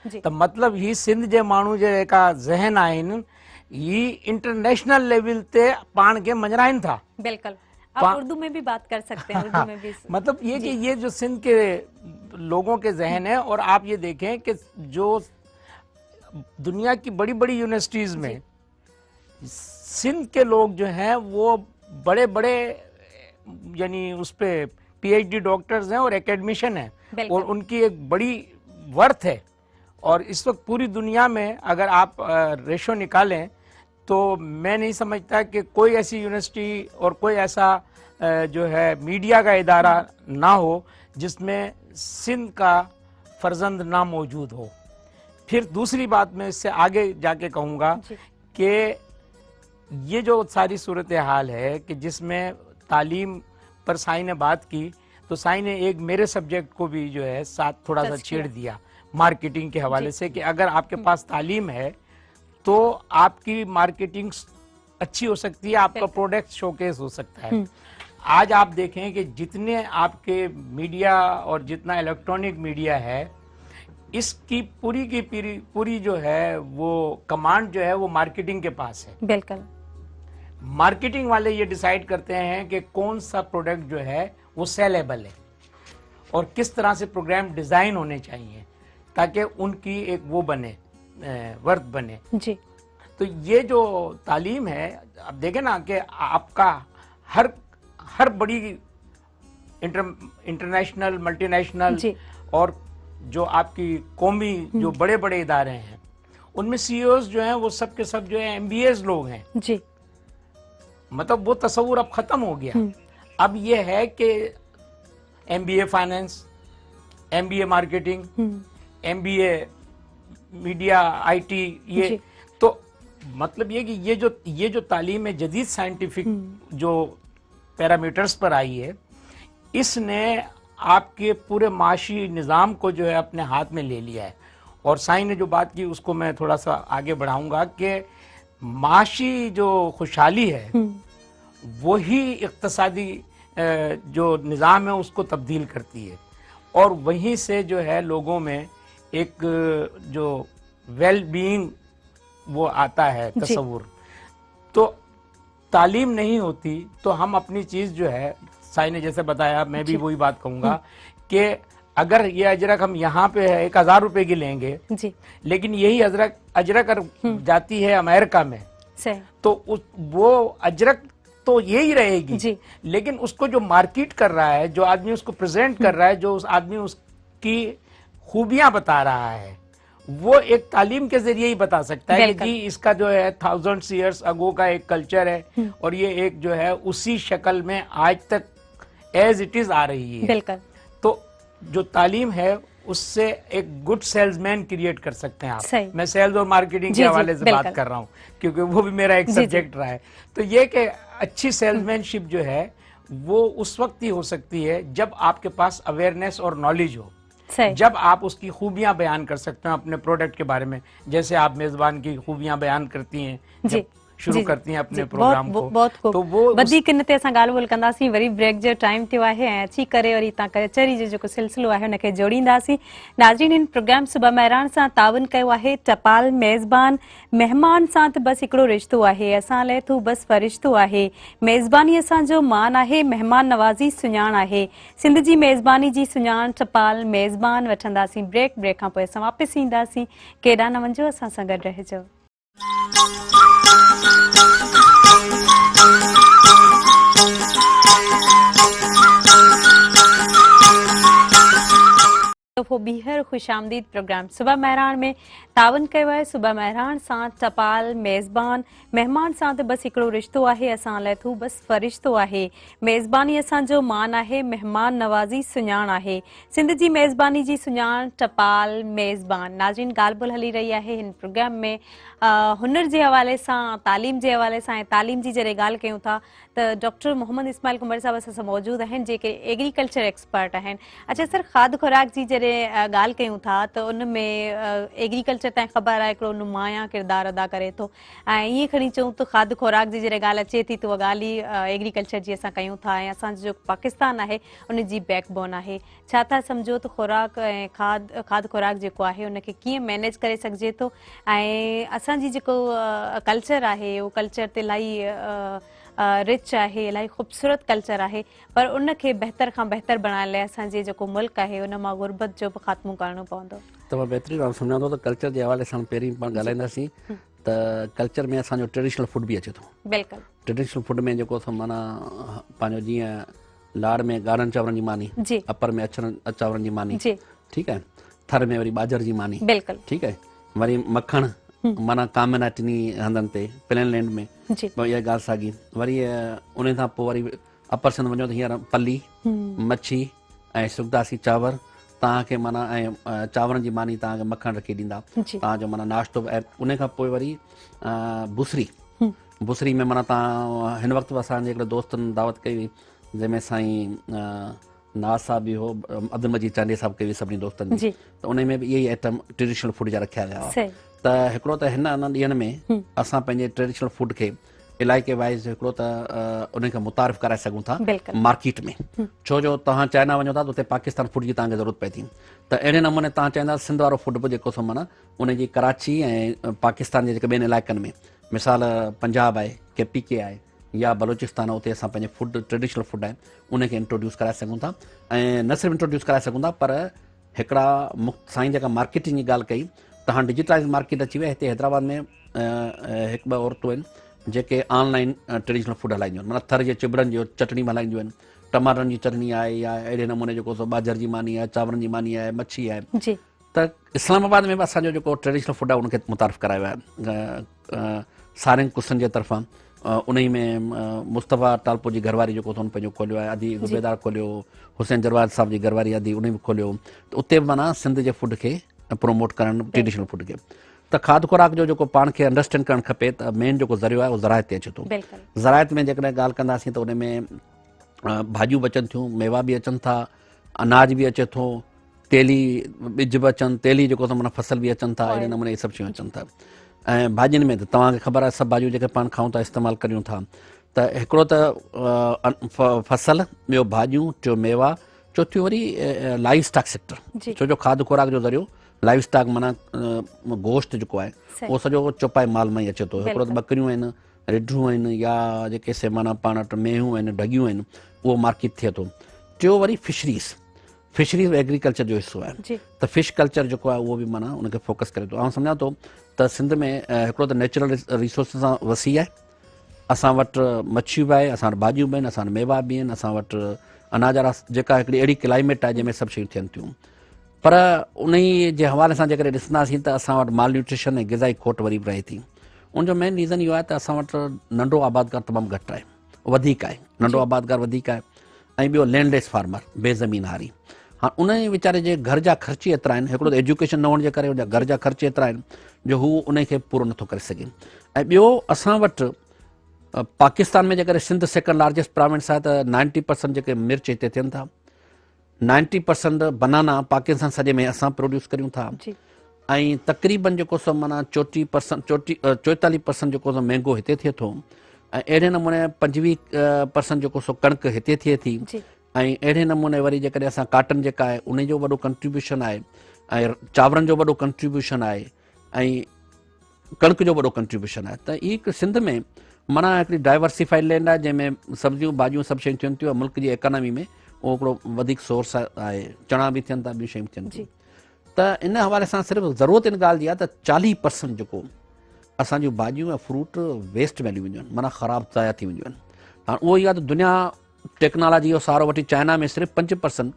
C: त मतिलबु ही सिंध जे माण्हू जे जेका ज़हन आहिनि ही इंटरनेशनल लेवल ते पाण खे मञराइनि था
A: बिल्कुल आप उर्दू में भी बात कर सकते हैं उर्दू में भी
C: मतलब ये कि ये जो सिंध के लोगों के जहन है और आप ये देखें कि जो दुनिया की बड़ी बड़ी यूनिवर्सिटीज में सिंध के लोग जो हैं वो बड़े बड़े यानी उस पे पीएचडी डॉक्टर्स हैं और एकेडमिशियन हैं और उनकी एक बड़ी वर्थ है और इस वक्त पूरी दुनिया में अगर आप रेशो निकालें तो मैं नहीं समझता कि कोई ऐसी यूनिवर्सिटी और कोई ऐसा जो है मीडिया का इदारा ना हो जिसमें सिंध का फर्जंद ना मौजूद हो। फिर दूसरी बात मैं इससे आगे जाके कहूँगा कि ये जो सारी सूरत हाल है कि जिसमें तालीम पर साईं ने बात की तो साईं ने एक मेरे सब्जेक्ट को भी जो है साथ थोड़ा सा छेड़ दिया मार्केटिंग के हवाले से कि अगर आपके पास तालीम है तो आपकी मार्केटिंग अच्छी हो सकती है, आपका प्रोडक्ट शोकेस हो सकता है। आज आप देखें कि जितने आपके मीडिया और जितना इलेक्ट्रॉनिक मीडिया है इसकी पूरी की पूरी जो है वो कमांड जो है वो मार्केटिंग के पास है।
A: बिल्कुल
C: मार्केटिंग वाले ये डिसाइड करते हैं कि कौन सा प्रोडक्ट जो है वो सेलेबल है और किस तरह से प्रोग्राम डिजाइन होने चाहिए ताकि उनकी एक वो बने वर्थ बने
A: जी।
C: तो ये जो तालीम है अब देखें ना कि आपका हर बड़ी इंटरनेशनल, मल्टीनेशनल
A: जी।
C: और जो आपकी कौमी जो बड़े बड़े इदारे हैं, उनमें सीईओज जो हैं वो सब के सब जो है एमबीएस लोग हैं।
A: जी।
C: मतलब वो तस्वुर अब खत्म हो गया। अब ये है कि MBA finance, MBA marketing, MBA media, IT, ये तो मतलब ये कि ये जो तालीम है जदीद साइंटिफिक जो पैरामीटर्स पर आई है, इसने आपके पूरे माशी निज़ाम को जो है अपने हाथ में ले लिया है। और साईं ने जो बात की उसको मैं थोड़ा सा आगे बढ़ाऊंगा कि माशी जो खुशहाली है वही इक्तसादी जो निज़ाम है उसको तब्दील करती है, और वहीं से जो है लोगों में एक जो वेल बीइंग वो आता है तस्वुर। तो तालीम नहीं होती तो हम अपनी चीज़ जो है, साईं ने जैसे बताया, मैं भी वही बात कहूँगा कि अगर ये अजरक हम यहाँ पे है 1000 रुपए की लेंगे
A: जी,
C: लेकिन यही अजरक जाती है अमेरिका में, तो वो अजरक तो यही रहेगी
A: जी।
C: लेकिन उसको जो मार्केट कर रहा है, जो आदमी उसको प्रेजेंट कर रहा है, जो उस आदमी उसकी खूबियां बता रहा है, वो एक तालीम के जरिए ही बता सकता है कि जी इसका जो है 1000 years अगो का एक कल्चर है और ये एक जो है उसी शक्ल में आज तक एज इट इज आ रही है। तो जो तालीम है उससे एक गुड सेल्समैन क्रिएट कर सकते हैं आप। मैं सेल्स और मार्केटिंग के हवाले से बात कर रहा हूँ क्योंकि वो भी मेरा एक सब्जेक्ट रहा है। तो ये कि अच्छी सेल्समैनशिप जो है वो उस वक्त ही हो सकती है जब आपके पास अवेयरनेस और नॉलेज हो, जब आप उसकी खूबियां बयान कर सकते हैं अपने प्रोडक्ट के बारे में, जैसे आप मेजबान की खूबियां बयान करती हैं जब शुरू करती हैं अपने प्रोग्राम को।
A: बहुत
C: तो वो
A: वधीक इन ते असां ॻाल्हि ॿोल कंदासीं, वरी ब्रेक जो टाइम थियो आहे ऐं अची करे वरी तव्हां कचहरी जो जेको सिलसिलो आहे हुनखे जोड़ींदासीं। नाज़रीन, इन प्रोग्राम सुबह महिराण सां तावन कयो आहे टपाल मेज़बान। महिमान सां त बसि हिकिड़ो रिश्तो आहे, असां लाइ तू बसि फ़रिश्तो आहे। मेज़बानी असांजो मान आहे, महिमान नवाज़ी सुञाण आहे। सिंध जी मेज़बानी जी सुञाण टपाल मेज़बान वठंदासीं ब्रेक खां पोइ असां वापसि ईंदासीं। केॾांहुं न वञो, असां सां गॾु रहिजो। बीहर खुशामदीद प्रोग्राम सुबह महिराण में तावन कयो आहे। सुबह महिराण सां टपाल मेज़बान। महिमान सां त बसि हिकिड़ो रिश्तो आहे, असां लाइ तू बसि फ़रिश्तो आहे। मेज़बानी असांजो मान आहे, महिमान नवाज़ी सुञाण आहे। सिंध जी मेज़बानी जी सुञाण टपाल मेज़बान। नाज़रीन, ॻाल्हि ॿोल हली रही आहे हिन प्रोग्राम में हुनर जे हवाले सां, तालीम जे हवाले सां। ऐं तालीम जी जॾहिं ॻाल्हि कयूं था त डॉक्टर मोहम्मद इस्माइल कुंबर साहब असां सां मौजूदु आहिनि जेके एग्रीकल्चर एक्सपर्ट आहिनि। अच्छा सर, खाद खुराक जी जॾहिं ॻाल्हि कयूं था त उन में एग्रीकल्चर ताईं ख़बर आहे हिकिड़ो नुमाया किरदारु अदा करे थो, ऐं ईअं खणी चऊं त खाद खुराक जी जॾहिं ॻाल्हि अचे थी त उहा ॻाल्हि ई एग्रीकल्चर जी असां कयूं था, ऐं असांजो जो पाकिस्तान आहे उन जी बैकबोन आहे। छा था सम्झो त खुराक ऐं खाद खुराक जेको आहे उनखे कीअं मैनेज करे सघिजे थो, ऐं असांजी जेको कल्चर आहे उहो कल्चर ते इलाही रिच आहे, इलाही ख़ूबसूरत कल्चर आहे, पर उनखे बहितर खां बहितर बणाइण लाइ असांजे जेको मुल्क आहे उन मां गुरबत जो बि ख़ात्मो करणो पवंदो।
B: तमामु बहितरीनु सम्झां थो त कल्चर जे हवाले सां पहिरीं पाण ॻाल्हाईंदासीं त कल्चर में असांजो ट्रेडिशनल फूड बि अचे थो।
A: बिल्कुलु।
B: ट्रेडिशनल फूड में जेको माना पंहिंजो जीअं लाड़ में ॻाढ़नि चांवरनि जी मानी, अपर में चांवरनि जी मानी, ठीकु आहे, थर में वरी ॿाजर जी मानी,
A: बिल्कुलु,
B: ठीकु आहे, वरी मखण माना कामन आहे टिनी हंधनि ते प्लेन लैंड में, इहा ॻाल्हि साॻी। वरी उन खां पोइ वरी अपर सिंध वञो त हींअर पली, मच्छी ऐं सुखदासी चांवर तव्हांखे माना, ऐं चांवरनि जी मानी तव्हांखे मखण रखी ॾींदा तव्हांजो माना नाश्तो। ऐं उन खां पोइ वरी बुसरी में माना तव्हां हिन वक़्तु असांजे हिकिड़े दोस्तनि दावत कई हुई जंहिंमें साईं नाज़ साहब बि हो, अब्दुल मजीद चांडे साहब कई हुई सभिनी दोस्तनि जी, त उन में बि इहे ई आइटम ट्रेडिशनल फूड जा रखिया विया हुआ। त हिकिड़ो त हिन ॾींहंनि में असां पंहिंजे ट्रेडिशनल फूड खे इलाइक़े वाइज़ हिकिड़ो त उनखे मुतारिफ़ कराए सघूं था मार्केट में, छो जो तव्हां चाइना वञो था त उते पाकिस्तान फूड जी तव्हांखे ज़रूरत पए थी, त अहिड़े नमूने तव्हां चाहींदा सिंध वारो फूड बि जेको सो माना उनजी कराची ऐं पाकिस्तान जे जेके ॿियनि इलाइक़नि में, मिसाल पंजाब आहे, KPK आहे या बलोचिस्तान आहे, उते असां पंहिंजे फूड ट्रेडिशनल फूड आहे उनखे इंट्रोड्यूस कराए सघूं था। ऐं न सिर्फ़ु इंट्रोड्यूस कराए सघूं था पर हिकिड़ा साईं जेका मार्केटिंग जी ॻाल्हि कई, तव्हां डिजिटलाइज़ मार्केट अची विया। हिते हैदराबाद में हिकु ॿ औरतूं आहिनि जेके ऑनलाइन ट्रेडिशनल फूड हलाईंदियूं आहिनि, माना थर जे चिबड़नि जो चटणी हलाईंदियूं आहिनि, टमाटनि जी चटनी आहे या अहिड़े नमूने जेको सो बाजर जी मानी आहे, चांवरनि जी मानी आहे, मच्छी आहे।
A: जी
B: त इस्लामाबाद में बि असांजो जेको ट्रेडिशनल फूड आहे उनखे मुतारिफ़ करायो आहे सारिन कुसन जे तरफ़ां। उन ई में मुस्तफ़ा टालपो जी घरवारी जेको हुन पंहिंजो खोलियो आहे, अदी ज़ुबेदार खोलियो, हुसैन जरवाद साहब जी घरवारी अदी उन बि खोलियो। त उते बि माना सिंध जे फूड खे प्रोमोट करणु, ट्रेडिशनल फूड खे। त खाद खुराक जो जेको पाण खे अंडरस्टैंड करणु खपे त मेन जेको ज़रियो आहे उहो ज़रायत ते अचे थो। ज़रायत में जेकॾहिं ॻाल्हि कंदासीं त उन में भाॼियूं बि अचनि थियूं, मेवा बि अचनि था, अनाज बि अचे थो, तेली ॿिज बि अचनि, तेली जेको माना फसल बि अचनि था, अहिड़े नमूने इहे सभु शयूं अचनि था। ऐं भाॼियुनि में त तव्हांखे ख़बर आहे सभु भाॼियूं जेके पाण खाऊं था, इस्तेमालु करियूं था। त हिकिड़ो त फसल, ॿियो भाॼियूं, टियों मेवा, चौथियों वरी लाइव स्टॉक सेक्टर। छो जो खाद खुराक जो ज़रियो लाइव स्टॉक माना गोश्त जेको आहे उहो सॼो चौपाई माल में ई अचे थो। हिकिड़ो त ॿकरियूं आहिनि, रिढूं आहिनि, या जेके से माना पाण वटि मेहूं आहिनि, ढगियूं आहिनि, उहो मार्केट थिए थो। टियों वरी फिशरीज़ एग्रीकल्चर जो हिसो आहे। त फिश कल्चर जेको आहे उहो बि माना उनखे फोकस करे थो। ऐं सम्झां थो त सिंध में हिकिड़ो त नेचुरल रिसोर्सिस सां वसी आहे। असां वटि मच्छियूं बि आहे, असां वटि भाॼियूं बि आहिनि, असां वटि मेवा बि आहिनि, असां वटि अनाज वारा जेका हिकिड़ी अहिड़ी क्लाइमेट आहे जंहिंमें सभु शयूं थियनि थियूं। पर उन ई जे हवाले सां जेकॾहिं ॾिसंदासीं त असां वटि माल न्यूट्रिशन ऐं ग़िज़ाई खोट वरी बि रहे थी। उनजो मेन रीज़न इहो आहे त असां वटि नंढो आबादगार तमामु घटि आहे, वधीक आहे, नंढो आबादगार वधीक आहे। ऐं ॿियो लैंडलेस फार्मर, बेज़मीन हारी। हाँ, उन वीचारे जे घर जा ख़र्च एतिरा आहिनि, हिकिड़ो त एजुकेशन न हुअण जे करे उनजा घर जा ख़र्च एतिरा आहिनि जो हू उनखे पूरो नथो करे सघे। ऐं ॿियो असां वटि पाकिस्तान में जेकॾहिं सिंध सेकेंड लार्जेस्ट प्रोविंस आहे त 90% जेके मिर्च हिते थियनि था, 90% बनाना पाकिस्तान सॼे में असां प्रोड्यूस करियूं था। ऐं तक़रीबन जेको सो माना 44% जेको सो मैंगो हिते थिए थो। ऐं अहिड़े नमूने 25% जेको सो कणिक हिते थिए थी। ऐं अहिड़े नमूने वरी जेकॾहिं असां काटन जेका आहे उन जो वॾो कंट्रीब्यूशन आहे, ऐं चांवरनि जो वॾो कंट्रीब्यूशन आहे, ऐं कणिक जो वॾो कंट्रीब्यूशन आहे। त इहा सिंध में माना हिकिड़ी डाइवर्सिफाइड लैंड आहे जंहिंमें सब्जियूं भाॼियूं सभु शयूं थियनि थियूं। मुल्क जी इकोनॉमी में उहो हिकिड़ो वधीक सोर्स आहे, चणा बि थियनि था, ॿियूं शयूं थियनि थियूं। त इन हवाले सां सिर्फ़ु ज़रूरत इन ॻाल्हि जी आहे त 40% जेको असांजूं भाॼियूं ऐं फ्रूट वेस्ट में हली वेंदियूं आहिनि, माना ख़राबु ज़ाया थी वेंदियूं आहिनि। हाणे उहो ई आहे त दुनिया टेक्नोलॉजी जो सहारो वठी चाइना में सिर्फ़ु 5%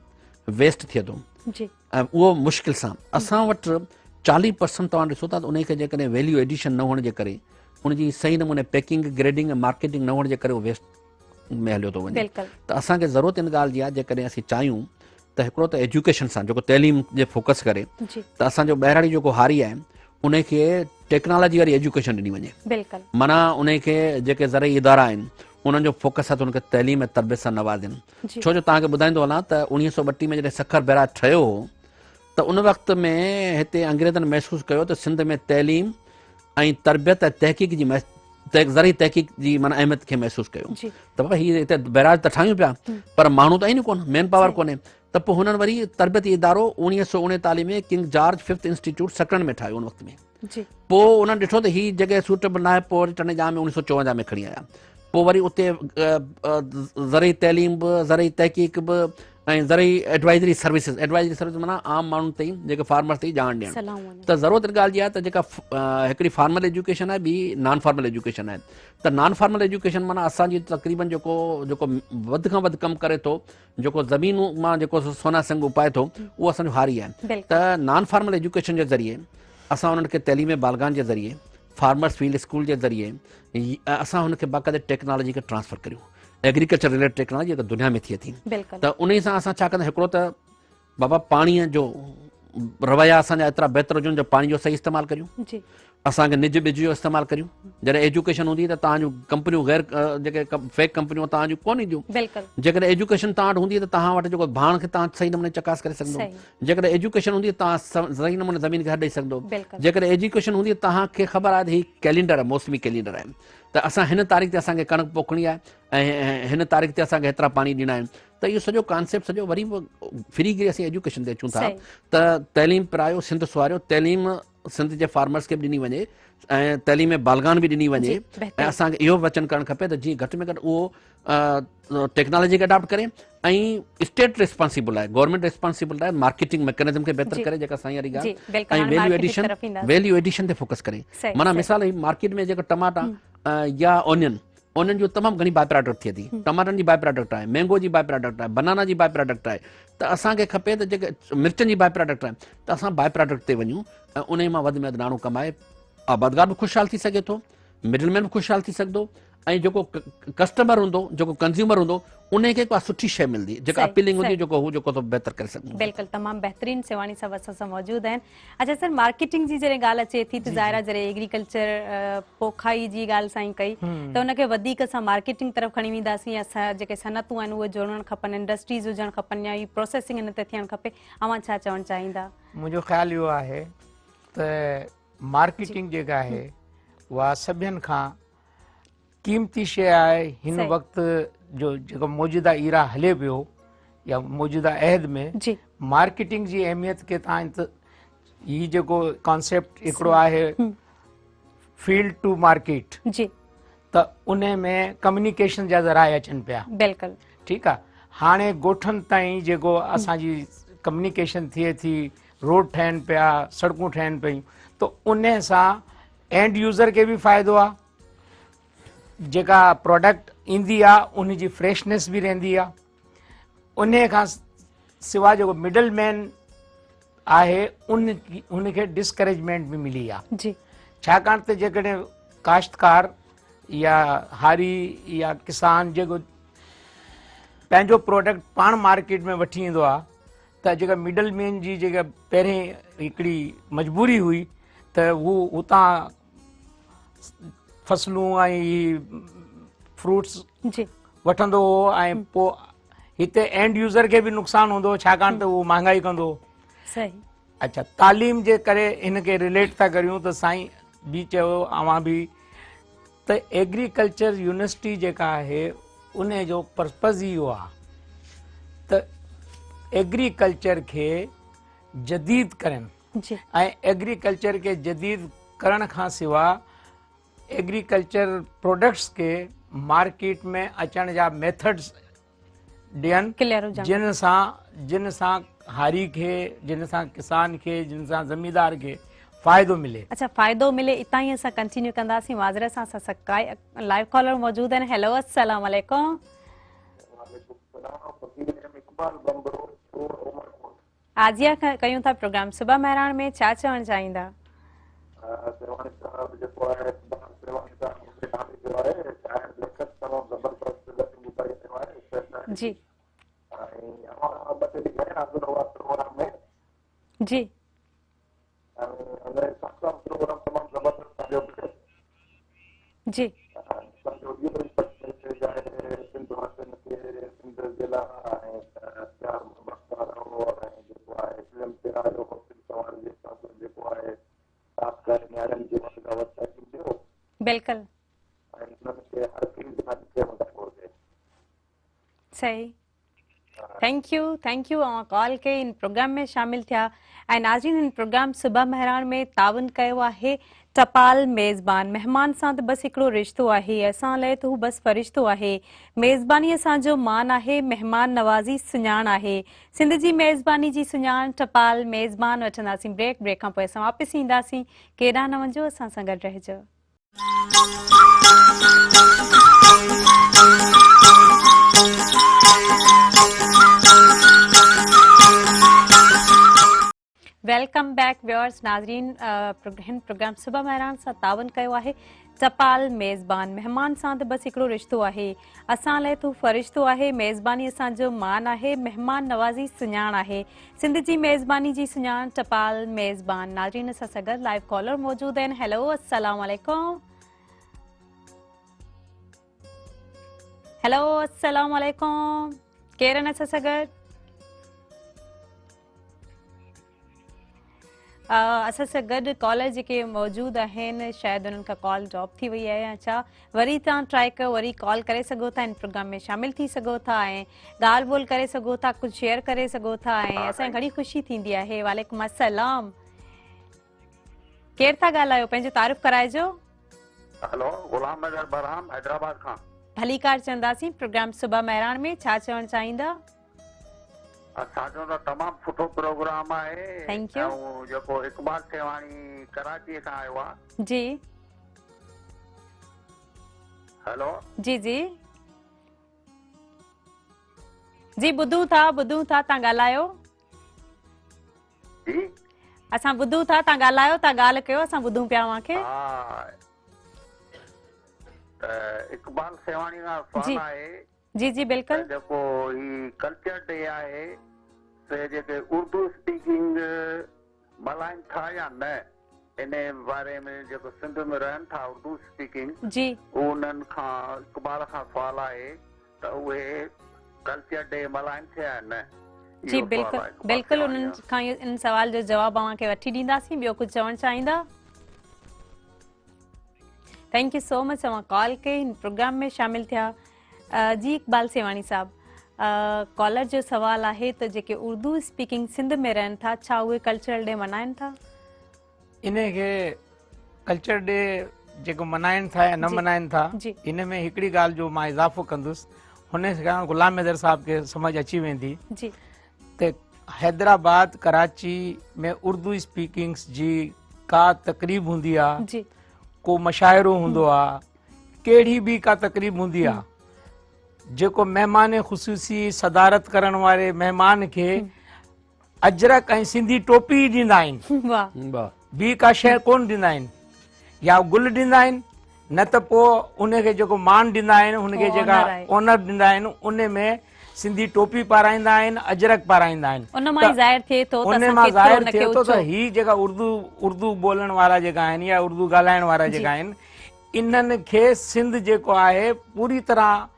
B: वेस्ट थिए थो, ऐं उहो मुश्किल सां। असां वटि 40% तव्हां ॾिसो था त उनखे जेकॾहिं वैल्यू एडिशन न हुअण जे करे, उनजी सही नमूने पैकिंग, ग्रेडिंग ऐं मार्केटिंग न हुअण जे करे उहो वेस्ट में हलियो थो वञे। त असांखे ज़रूरत इन ॻाल्हि जी आहे जेकॾहिं असीं चाहियूं त हिकिड़ो त एजुकेशन सां जेको तइलीम जे फोकस करे त असांजो ॿाहिराड़ी जेको हारी आहे उनखे टेक्नोलॉजी वारी एजुकेशन ॾिनी वञे। माना उनखे जेके ज़रई इदारा आहिनि उन्हनि जो फोकस आहे त उनखे तइलीम ऐं तरबियत सां नवाज़नि। छो जो तव्हांखे ॿुधाईंदो हलां त 1932 में जॾहिं सखर बैराज ठहियो हो त उन वक़्त में हिते अंग्रेज़नि महसूसु कयो त सिंध में तइलीम ऐं तरबियत ऐं तहक़ीक़ जी ज़रई तहक़ीक़ जी माना अहमियत खे महसूसु कयो त बाबा हीअ हिते बैराज त ठाहियूं पिया पर माण्हू त आहिनि कोन, मेन पावर कोन्हे। त पोइ हुननि वरी तरबियती इदारो 1939 में किंग जॉर्ज 5th इंस्टीट्यूट सकरन में ठाहियो उन वक़्त में। पोइ उन्हनि ॾिठो त हीअ जॻह सूटेबल न आहे, पोइ वरी टने जाम में 1954 में खणी आया। पोइ वरी उते ज़रई तइलीम बि, ज़रई तहक़ीक़ बि ऐं ज़रई एडवाइज़री सर्विसिस माना आम माण्हुनि ताईं जेके फार्मर्स ताईं ॼाण ॾियणु। त ज़रूरत ॻाल्हि जी आहे त जेका हिकिड़ी फॉर्मल एजुकेशन आहे, ॿी नॉन फॉर्मल एजुकेशन आहे। त नॉन फॉर्मल एजुकेशन माना असांजी तक़रीबन जेको वधि खां वधि कमु करे थो, जेको ज़मीनूं मां जेको सोना संग उपाए थो, उहो असांजो हारी आहे। त नॉन फॉर्मल एजुकेशन जे ज़रिए असां उन्हनि खे तइलीम बालगान जे ज़रिए, फार्मर्स फील्ड स्कूल जे ज़रिए असां हुनखे बाक़ाइदे टेक्नोलॉजी खे ट्रांसफर करियूं। एग्रीकल्चर रिलेटेड टेक्नोलॉजी अगरि दुनिया में थिए थी त उन सां असां छा कंदा, हिकिड़ो त बाबा पाणीअ जो रवैया असांजा एतिरा बहितर हुजनि जो पाणी जो सही इस्तेमालु करियूं, असांखे निज ॿिज जो इस्तेमालु करियूं। जॾहिं एजुकेशन हूंदी त तव्हांजूं कंपनियूं जेके फेक कंपनियूं तव्हां जूं कोन ईंदियूं। जेकॾहिं एजुकेशन तव्हां वटि हूंदी त तव्हां वटि जेको भाण खे तव्हां सही नमूने चकास करे सघंदो। जेकॾहिं एजुकेशन हूंदी त तव्हां सही नमूने ज़मीन खे हॾ ॾेई सघंदो। जेकॾहिं एजुकेशन हूंदी त तव्हांखे ख़बर आहे त हीउ कैलेंडर आहे, मौसमी कैलेंडर आहे, त असां हिन तारीख़ ते असांखे कणिक पोखणी आहे ऐं हिन तारीख़ ते असांखे हेतिरा पाणी ॾियणा आहिनि। त इहो सॼो कॉन्सेप्ट सॼो वरी फ्री गिरी असीं एजुकेशन ते अचूं था त तइलीम पिरायो, सिंध सुवारियो, तइलीम सिंध जे फार्मर्स खे बि ॾिनी वञे ऐं तइलीम बालगान बि ॾिनी वञे। ऐं असांखे इहो वचन करणु खपे त जीअं घटि में घटि उहो टेक्नोलॉजी खे अडॉप्ट करे ऐं स्टेट रिस्पॉन्सिबल आहे, गवर्नमेंट रिस्पॉन्सिबल आहे मार्केटिंग मैकेनिज़म खे बहितर करे, जेका साईं वारी ॻाल्हि, ऐं वैल्यू एडिशन ते फोकस करे। माना मिसाल मार्केट में जेको टमाटा या ऑनियन उन्हनि जो तमामु घणी बाय प्रोडक्ट थिए थी। टमाटनि जी बाय प्रोडक्ट आहे, मैंगो जी बाय प्रोडक्ट आहे, बनाना जी बाय प्रोडक्ट आहे। त असांखे खपे त जेके मिर्चनि जी बाय प्रोडक्ट आहे त असां बाय प्रोडक्ट ते वञूं ऐं उन मां वधि में वधि नाणो कमाए आबादगार बि ख़ुशहाल थी सघे थो, मिडलमैन बि ख़ुशहाल थी सघंदो ऐं जेको कस्टमर हूंदो, जेको कंज्यूमर हूंदो, उन खे को सुठी शइ मिलंदी जेका अपीलिंग हूंदी, जेको हू जेको बहितर करे सघंदो।
A: बिल्कुलु, तमामु बहितरीन शिवानी साहब असां सां मौजूद आहिनि। अच्छा सर, मार्केटिंग जी जॾहिं ॻाल्हि अचे थी त ज़ाहिर आहे जॾहिं एग्रीकल्चर पोखाई जी ॻाल्हि साईं कई त उनखे वधीक असां मार्केटिंग तरफ़ खणी वेंदासीं। असां जेके सनतूं आहिनि उहे जोड़णु खपनि, इंडस्ट्रीज़ हुजणु खपनि, या ई प्रोसेसिंग हिन ते थियणु खपे। अवां छा चवणु चाहींदा?
C: मुंहिंजो ख़्यालु इहो आहे त मार्केटिंग जेका आहे उहा सभिनि खां क़ीमती शइ आहे हिन वक़्तु जो जेको मौजूदा ईरा हले पियो या मौजूदा अहद में। मार्केटिंग जी अहमियत खे तव्हां हीउ जेको कॉन्सेप्ट हिकिड़ो आहे फील्ड टू मार्केट, त उन में कम्युनिकेशन जा ज़राए अचनि पिया।
A: बिल्कुलु
C: ठीकु आहे। हाणे ॻोठनि ताईं जेको असांजी कम्युनिकेशन थिए थी, रोड ठहनि पिया, सड़कूं ठहनि पियूं, त उन सां एंड यूज़र खे बि फ़ाइदो आहे, जेका प्रोडक्ट ईंदी आहे उन जी फ्रेशनेस बि रहंदी आहे। उन खां सवाइ जेको मिडल मैन आहे उनखे डिस्करेजमेंट बि मिली आहे। छाकाणि त जेकॾहिं काश्तकार या हारी या किसान जेको पंहिंजो प्रोडक्ट पाण मार्केट में वठी ईंदो आहे त जेका मिडल मैन जी जेका पहिरें हिकिड़ी मजबूरी हुई त हू उतां फसलूं ऐं फ्रूट्स वठंदो हो ऐं पोइ हिते एंड यूज़र खे बि नुक़सानु हूंदो छाकाणि त उहो महांगाई कंदो।
A: सही।
C: अच्छा, तालीम जे करे हिनखे रिलेट था करियूं त साईं बि चयो, अवां बि, त एग्रीकल्चर यूनिवर्सिटी जेका आहे उन जो पर्पज़ इहो आहे त एग्रीकल्चर खे जदीद करनि ऐं एग्रीकल्चर खे जदीद करण खां सवाइ एग्रीकल्चर प्रोडक्ट्स के मार्केट में अचण जा मेथड्स ॾियनि जिन सां हारी खे, जिन सां किसान खे, जिन सां ज़मींदार खे फ़ाइदो मिले।
A: अच्छा, फ़ाइदो मिले, इतां ई असां कंटिन्यू कंदासीं। माज़रत सां असां लाइव कॉलर मौजूद आहिनि। हेलो, अस्सलाम वालेकुम। आजिया कयूं था प्रोग्राम सुबह महिराण में, छा चवणु चाहींदा? जी जी जी बिल्कुलु सही। थैंक यू कॉल के इन प्रोग्राम में शामिल थिया। ऐं नाज़रीन, इन प्रोग्राम सुबह महिराण में तावन कयो आहे टपाल मेज़बान। महिमान सां त बसि हिकिड़ो रिश्तो आहे, असां लाइ त हू बसि फ़रिश्तो आहे। मेज़बानी असांजो मान आहे, महिमान नवाज़ी सुञाण आहे। सिंध जी मेज़बानी जी सुञाण टपाल मेज़बान वठंदासीं। ब्रेक खां पोइ असां वापसि ईंदासीं। केॾांहुं न वञो, असां सां गॾु रहिजो। Welcome back viewers. नाज़रीन, हिन प्रोग्राम सुबह महिराण सां तावन कयो आहे टपाल मेज़बान। महिमान सां त बसि हिकिड़ो रिश्तो आहे, असां लाइ तू फ़रिश्तो आहे। मेज़बानी असांजो मान आहे, महिमान नवाज़ी सुञाण आहे। सिंध जी मेज़बानी जी सुञाण टपाल मेज़बान। नाज़रीन, असां सां गॾु लाइव कॉलर मौजूद आहिनि। हेलो, अस्सलाम वालेकुम। हेलो, अस्सलाम वालेकुम। केरु आहिनि असां सां गॾु? असां सां गॾु कॉलर जेके मौजूदु आहिनि, शायदि उन्हनि खां कॉल ड्रॉप थी वई आहे या छा। वरी तव्हां ट्राई कयो, वरी कॉल करे सघो था, इन प्रोग्राम में शामिल थी सघो था ऐं ॻाल्हि ॿोल करे सघो था, कुझु शेयर करे सघो था ऐं असांखे घणी ख़ुशी थींदी आहे। वालेकुम अस्सलाम। केरु था ॻाल्हायो? पंहिंजो तारीफ़ कराइजो।
D: हेलो, गुलाम नगर बरहाम, हैदराबाद खां।
A: भलीकार चवंदासीं। प्रोग्राम सुबह महिराण में छा चवणु चाहींदा?
D: असांजो त तमामु सुठो प्रोग्राम आहे।
A: Thank U.
D: ऐं जेको इकबाल सेवाणी कराची खां आयो आहे।
A: जी।
D: हेलो
A: जी जी जी ॿुधूं था तव्हां ॻाल्हायो।
D: जी
A: असां ॿुधूं था, तव्हां ॻाल्हायो, तव्हां ॻाल्हि कयो, असां ॿुधूं पिया तव्हांखे।
D: हा इकबाल सेवाणी खां सवाल आहे
A: जी जी बिल्कुलु।
D: जेको ही कल्चर डे आहे से जेके उर्दू स्पीकिंग मल्हाइनि था या न, इन बारे में जेको सिंध में रहनि था उर्दू स्पीकिंग
A: जी
D: उन्हनि खां इकबाल खां सवाल आहे त उहे कल्चर डे मल्हाइनि था या न।
A: जी बिल्कुलु बिल्कुलु उन्हनि खां इन सवाल जो जवाबु अव्हांखे वठी ॾींदासीं। ॿियो कुझु चवणु चाहींदा? थैंक यू सो मच, तव्हां कॉल कई, हिन प्रोग्राम में शामिल थिया। जी इकबाल सेवाणी साहब, कॉलर जो सवाल आहे त जेके उर्दू स्पीकिंग सिंध में रहनि था, छा उहे कल्चरल डे मल्हाइनि था?
C: इन खे कल्चर डे जेको मल्हाइनि था या न मल्हाइनि था,
A: जी
C: इन में हिकिड़ी ॻाल्हि जो मां इज़ाफ़ो कंदुसि, हुन सां गुलाम हैदर साहब खे सम्झ अची वेंदी
A: जी
C: त हैदराबाद कराची में उर्दू स्पीकिंग्स जी का तकरीब हूंदी आहे,
A: जी
C: को मशाइरो हूंदो आहे, कहिड़ी बि का तकरीब हूंदी आहे, जेको महिमान ख़ुसूसी सदारत करण वारे महिमान खे अजरक ऐं सिंधी टोपी ॾींदा आहिनि,
A: वाह
C: ॿी का शइ कोन ॾींदा आहिनि, या गुल ॾींदा आहिनि, न त पोइ उनखे जेको मान ॾींदा आहिनि, उनखे जेका ऑनर ॾींदा आहिनि, उन में सिंधी टोपी पाराईंदा आहिनि, अजरक पाराईंदा आहिनि।
A: उन मां ज़ाहिर थिए थो
C: उन मां ज़ाहिर थिए थो त ही जेका उर्दू ॿोलण वारा जेका आहिनि या उर्दू ॻाल्हाइण वारा जेका आहिनि, इन्हनि खे सिंध जेको आहे पूरी तरह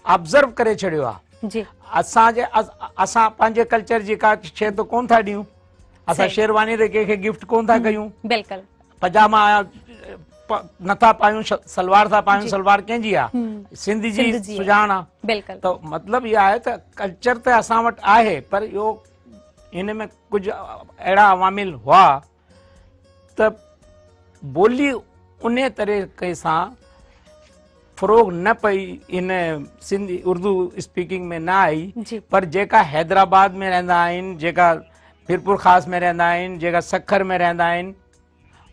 C: ऑब्ज़र्व करे छॾियो आहे। असां पंहिंजे कल्चर जी का शइ त कोन था ॾियूं, असां शेरवानी ते कंहिंखे गिफ्ट कोन था कयूं,
A: बिल्कुलु
C: पजामा नथा पायूं, सलवार था पायूं, सलवार कंहिंजी आहे, सिंध जी सुञाण आहे। त मतिलबु इहा आहे त कल्चर त असां वटि आहे, पर इहो हिन में कुझु अहिड़ा अवामिल हुआ त ॿोली उन तरीक़े सां फ़रोग़ न पई, इन सिंधी उर्दू स्पीकिंग में न आई। पर जेका हैदराबाद में रहंदा आहिनि, जेका मीरपुर ख़ास में रहंदा आहिनि, जेका सखर में रहंदा आहिनि,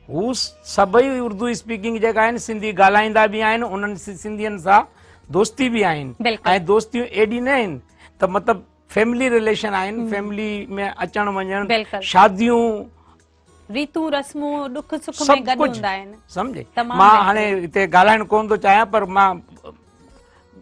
C: हू सभई उर्दू स्पीकिंग जेका आहिनि सिंधी ॻाल्हाईंदा बि आहिनि, उन्हनि सिंधियुनि सां दोस्ती बि आहिनि, ऐं दोस्तियूं एॾी न आहिनि त मतिलबु फैमिली रिलेशन आहिनि, फैमिली में अचण वञण, शादियूं,
A: रीतूं रस्मूं, दुख सुख में गॾु हूंदा आहिनि।
C: सम्झे, मां हाणे हिते ॻाल्हाइण कोन थो चाहियां, पर मां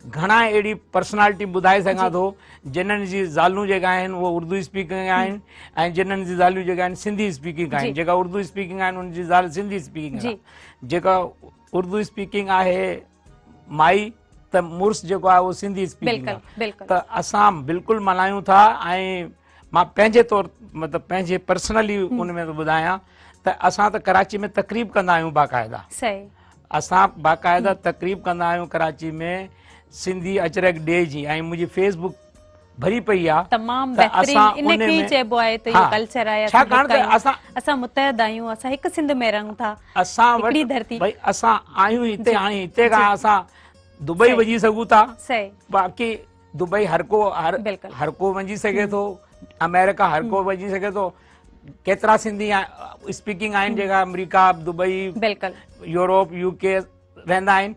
C: घणा अहिड़ी पर्सनालिटी ॿुधाए सघां थो जिन्हनि जी ज़ालूं जेका आहिनि उहे उर्दू स्पीकिंग आहिनि, ऐं जिन्हनि जी ज़ालूं जेका आहिनि सिंधी स्पीकिंग आहिनि। जेका उर्दू स्पीकिंग आहिनि उन्हनि जी ज़ाल सिंधी स्पीकिंग आहे, जेका उर्दू स्पीकिंग आहे माई, त मुड़ुस जेको आहे उहो सिंधी स्पीकिंग आहे। त असां बिल्कुलु मल्हायूं था, ऐं मां पंहिंजे तौर मतिलबु पंहिंजे पर्सनली उन में थो ॿुधायां त असां त कराची में तकरीब कंदा आहियूं बाक़ाइदा, असां बाक़ाइदा तकरीब कंदा आहियूं कराची में सिंधी अजरक डे जी, ऐं मुंहिंजी फेसबुक भरी पई आहे।
A: तमामु बहितरीन, इनखे ई चइबो आहे त इहो कल्चर आहे, असां मुतहद आहियूं, असां हिकु सिंध में रहूं था,
C: असां वटि भई असां आहियूं हिते, हाणे हिते खां असां दुबई वञी सघूं था, बाक़ी दुबई हर को वञी सघे थो, अमेरिका हर को वञी सघे थो, केतिरा सिंधी स्पीकिंग आहिनि जेका अमेरिका, दुबई, यूरोप, यूके रहंदा आहिनि।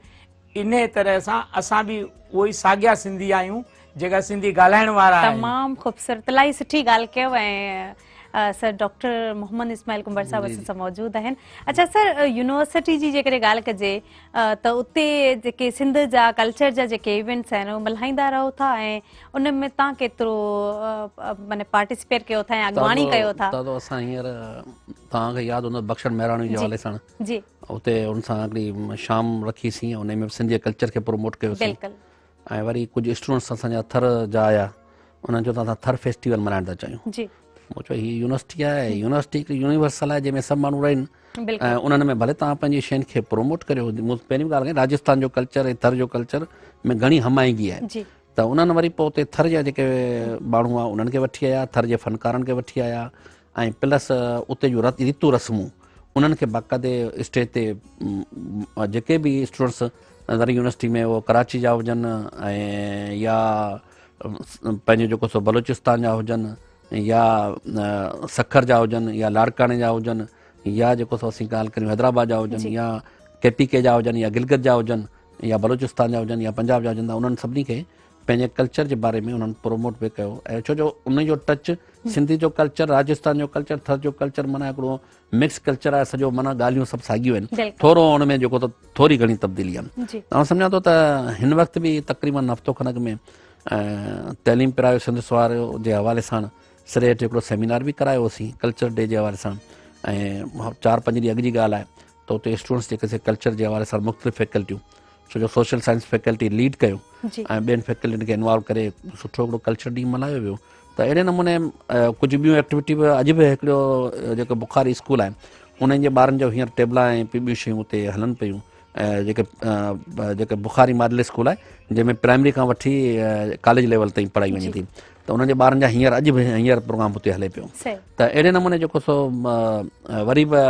C: इन तरह सां असां बि उहो ई साॻिया सिंधी आहियूं जेका सिंधी ॻाल्हाइण वारा आहिनि।
A: तमामु ख़ूबसूरत, इलाही सुठी ॻाल्हि कयो। ऐं sir doctor Mohammad Ismail comber साहब असां सां मौजूदु आहिनि। अच्छा सर, यूनिवर्सिटी जी जेकॾहिं ॻाल्हि कजे त उते जेके सिंध जा कल्चर जा जेके इवेंट्स आहिनि उहे मल्हाईंदा रहो था, ऐं उन में तव्हां केतिरो माने पार्टिसिपेट कयो था ऐं अॻुवाणी कयो था?
B: असां हींअर तव्हांखे यादि हूंदो बख़्शण महिराणी जे हवाले सां उते उन सां हिकिड़ी शाम रखीसीं, उन में सिंधी कल्चर खे प्रमोट कयोसीं, ऐं वरी कुझु स्टूडेंट्स असांजा थर जा आया, उन्हनि चयो त असां थर फेस्टिवल मल्हाइण था चाहियूं। मूं चयो हीअ यूनिवर्सिटी आहे, यूनिवर्सिटी हिकिड़ी यूनिवर्सल आहे जंहिंमें सभु माण्हू रहनि, ऐं उन्हनि में भले तव्हां पंहिंजी शयुनि खे प्रमोट करियो। मूं पहिरीं ॻाल्हि कई राजस्थान जो कल्चर ऐं थर जो कल्चर में घणी हमाइगी आहे, त उन्हनि वरी पोइ उते थर जा जेके माण्हू आहे उन्हनि खे वठी आया, थर जे फनकारनि खे वठी आया, ऐं प्लस उते जूं रीतू रस्मूं उन्हनि खे बाक़ाइदे स्टेज ते जेके बि स्टूडेंट्स वरी यूनिवर्सिटी में उहो कराची जा हुजनि, ऐं या पंहिंजो जेको सो बलूचिस्तान जा हुजनि, या सखर जा हुजनि, या लाड़काने जा हुजनि, या जेको सो असीं ॻाल्हि करियूं हैदराबाद जा हुजनि, या KPK जा हुजनि, या गिलगित जा हुजनि, या बलूचिस्तान जा हुजनि या पंजाब जा हुजनि त उन्हनि सभिनी खे पंहिंजे कल्चर जे बारे में उन्हनि प्रोमोट बि कयो ऐं छो जो उन जो टच सिंधी जो कल्चर, राजस्थान जो कल्चर, थर जो कल्चर माना हिकिड़ो मिक्स कल्चर आहे, सॼो माना ॻाल्हियूं सभु साॻियूं आहिनि, थोरो हुन में जेको त थोरी घणी तब्दीली आहे। ऐं सम्झां थो त हिन वक़्तु बि तक़रीबन हफ़्तो खनक में तइलीम पिरायो सिंध सुवार जे हवाले सां सिरे हेठि हिकिड़ो सेमिनार बि करायोसीं कल्चर डे जे हवाले सां, ऐं 4-5 ॾींहं अॻु जी ॻाल्हि आहे त उते स्टूडेंट्स जेके कल्चर जे हवाले सां मुख़्तलिफ़ फैकल्टियूं, छो जो सोशल साइंस फैकल्टी लीड कयो ऐं ॿियनि फैकल्टियुनि खे इन्वॉल्व करे सुठो हिकिड़ो कल्चर ॾींहुं मल्हायो वियो। त अहिड़े नमूने कुझु ॿियूं एक्टिविटी बि अॼु बि हिकिड़ो जेको बुखारी स्कूल आहे उन्हनि जे ॿारनि जो हींअर टेबला ऐं ॿियूं शयूं उते हलनि पियूं, जेके बुखारी मॉडल स्कूल आहे जंहिंमें प्राइमरी खां वठी कॉलेज लेवल ताईं पढ़ाई वञे थी, त उन्हनि जे ॿारनि जा अॼु बि हींअर प्रोग्राम हुते हले पियो। त अहिड़े नमूने जेको सो वरी बि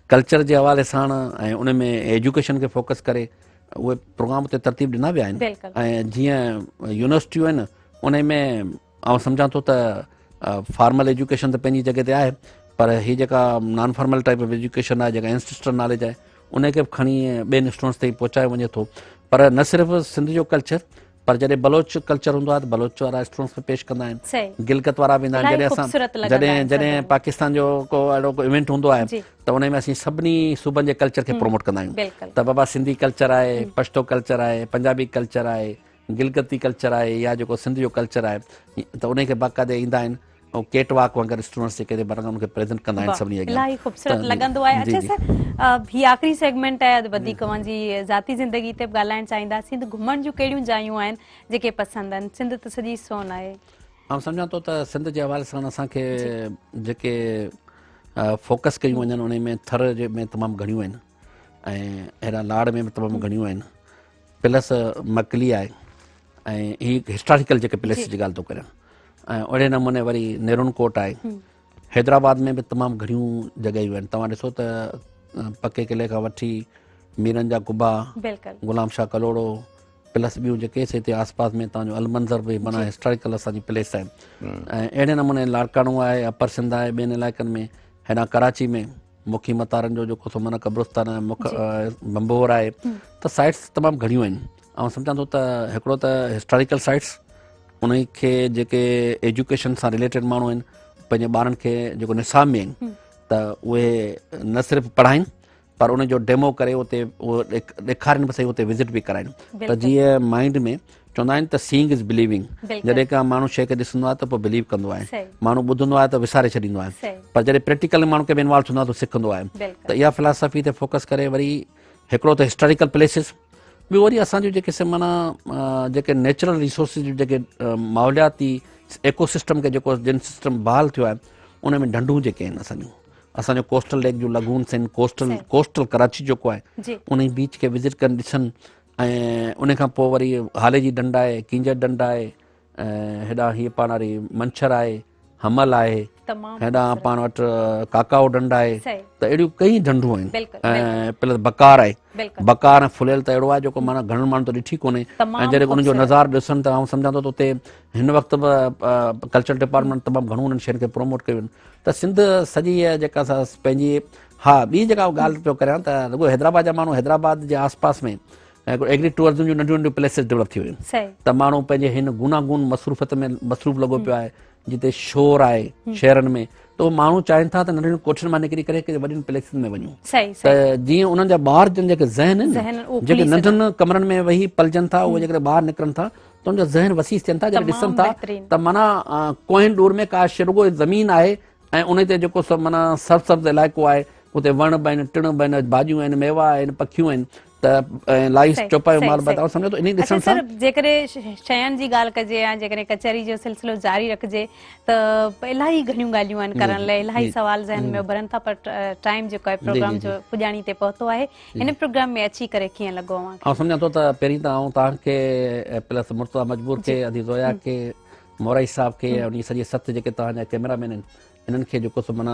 B: कल्चर जे हवाले सां ऐं उन में एजुकेशन खे फोकस करे उहे प्रोग्राम उते तरतीब ॾिना विया आहिनि। ऐं जीअं यूनिवर्सिटियूं आहिनि उन में आउं सम्झां थो त फॉर्मल एजुकेशन त पंहिंजी जॻह ते आहे, पर हीअ जेका non formal type of education आहे, जेका इंस्टीट्यूशनल नॉलेज आहे, उनखे बि खणी ॿियनि स्टूडेंट्स ताईं पहुचायो वञे थो। पर न सिर्फ़ु सिंध जो कल्चर, पर जॾहिं बलोच कल्चर हूंदो आहे त बलोच वारा स्टूडेंट्स बि पेश कंदा आहिनि, गिलकत वारा बि ईंदा आहिनि। जॾहिं पाकिस्तान जो को अहिड़ो को इवेंट हूंदो आहे त उन में असीं सभिनी सूबनि जे कल्चर खे प्रोमोट कंदा आहियूं। त बाबा सिंधी कल्चर आहे, पश्तो कल्चर आहे, पंजाबी कल्चर आहे, गिलकती कल्चर आहे, या जेको सिंध जो कल्चर आहे, त उनखे बाक़ाइदे ईंदा आहिनि ऐं केट वॉक वांगुरु स्टूडेंट्स जेके उनखे प्रेज़ेंट कंदा आहिनि सभिनी अॻियां।
A: इलाही ख़ूबसूरत लॻंदो आहे। अच्छा सर, हीअ आख़िरी सेगमेंट आहे, वधीक मुंहिंजी ज़ाती ज़िंदगी ते बि ॻाल्हाइणु चाहींदासीं त घुमण जूं कहिड़ियूं जायूं आहिनि जेके पसंदि आहिनि? सिंध त सॼी सोन आहे।
B: आउं सम्झां थो त सिंध जे हवाले सां असांखे जेके फोकस कयूं वञनि उन में थर जे में तमामु घणियूं आहिनि ऐं अहिड़ा लाड़ में बि तमामु घणियूं आहिनि, प्लस मकली आहे ऐं हीअ हिस्टोरिकल जेके प्लेसिस जी ॻाल्हि थो करियां, ऐं अहिड़े नमूने वरी नेरून कोट आहे। हैदराबाद में बि तमामु घणियूं जॻहियूं आहिनि। तव्हां ॾिसो त पके किले खां वठी मीरनि जा कुबा, गुलाम शाह कलोड़ो, प्लस ॿियूं जेके हिते आसपास में तव्हांजो अलमंज़र बि माना हिस्टोरिकल असांजी प्लेस आहे। ऐं अहिड़े नमूने लाड़काणो आहे, अपर सिंध आहे, ॿियनि इलाइक़नि में हेॾां कराची में मुखी मतारनि जो जेको सो माना कब्रिस्तान आहे, बंबोर आहे, त साइट्स तमामु घणियूं आहिनि। ऐं सम्झां थो त हिकिड़ो त हिस्टोरिकल साइट्स उन खे जेके एजुकेशन सां रिलेटेड माण्हू आहिनि पंहिंजे ॿारनि खे जेको निसाब में आहिनि त उहे न सिर्फ़ु पढ़ाइनि पर उन जो डेमो करे उते उहो ॾेखारीनि बि सही, उते विज़िट बि कराइनि। त जीअं माइंड में चवंदा आहिनि त सीइंग इज़ बिलीविंग, जॾहिं का माण्हू शइ खे ॾिसंदो आहे त पोइ बिलीव कंदो आहे, माण्हू ॿुधंदो आहे त विसारे छॾींदो आहे, पर जॾहिं प्रैक्टिकल माण्हू खे बि इन्वॉल्व थींदो आहे त सिखंदो आहे। त इहा फिलासफ़ी ते फोकस करे वरी हिकिड़ो त हिस्टोरिकल प्लेसिस, ॿियो वरी असांजूं जेके माना जेके नेचुरल रिसोर्सिस जूं जेके माहौलियाती इकोसिस्टम खे जेको जिन सिस्टम बहाल थियो आहे उन में ढंढूं जेके आहिनि असांजो कोस्टल लेक जूं लगून्स आहिनि, कोस्टल कराची जेको आहे उन बीच खे विज़िट कनि ॾिसनि। ऐं उन खां पोइ वरी हाले जी ढंढ आहे, कींजर ढंढ आहे, हेॾां हीअ पाण वरी मंछर आहे, हमल आहे, हेॾां पाण वटि काकाओ ढंढ आहे, त अहिड़ियूं कई ढंढूं आहिनि। ऐं प्लस बकार आहे, बकार ऐं फुलियल त अहिड़ो आहे जेको माना घणनि माण्हू त ॾिठी कोन्हे। ऐं जॾहिं उनजो नज़ारो ॾिसनि त आउं सम्झां थो त उते हिन वक़्तु बि कल्चर डिपार्टमेंट तमामु घणो उन्हनि शयुनि खे प्रोमोट कयो आहिनि। त सिंध सॼी आहे जेका असां पंहिंजी, हा ॿी जेका ॻाल्हि पियो करियां त रुॻो हैदराबाद जा माण्हू हैदराबाद जे आसपास में एग्री टूरिज़म जूं नंढियूं नंढियूं प्लेसिस डेवलप थी वियूं आहिनि, त माण्हू पंहिंजे हिन गूनागून मसरूफ़त में मसरूफ़ लॻो पियो आहे, जिते शोर आहे शहरनि में, त उहे माण्हू चाहिनि था त नंढियुनि कोठियुनि मां निकिरी करे वॾियुनि प्लेसिस में वञूं। त जीअं उन्हनि जा ॿार जन जेके ज़हन आहिनि जेके नंढनि कमरनि में वेही पलजनि था, उहे जेकॾहिं ॿाहिरि निकिरनि था त उनजा ज़हन वसी थियनि था। जॾहिं ॾिसनि था त माना कोहिन डूर में का रुॻो ज़मीन आहे ऐं उन ते जेको सभु माना सरसब्ज़ इलाइक़ो आहे, उते वण बि आहिनि, टिण बि आहिनि, भाॼियूं आहिनि, मेवा आहिनि, पखियूं आहिनि, त लाइफ चौपायो माल बताओ सम्झो त इन ॾिसण सां
A: जेकॾहिं शयुनि जी ॻाल्हि कजे या जेकॾहिं कचहरी जो सिलसिलो जारी रखिजे त इलाही घणियूं ॻाल्हियूं आहिनि करण लाइ, इलाही सवाल ज़हन में उभरनि था, पर टाइम जेको आहे प्रोग्राम जो पुॼाणी ते पहुतो आहे। हिन प्रोग्राम में अची करे कीअं लॻो?
B: ऐं सम्झां थो त पहिरीं त आउं तव्हांखे प्लस मुर्तज़ा मजबूर खे, अदी ज़ोया खे, मोराई साहब खे, उन सॼे सत जेके तव्हांजा कैमरामैन आहिनि इन्हनि खे जेको सो माना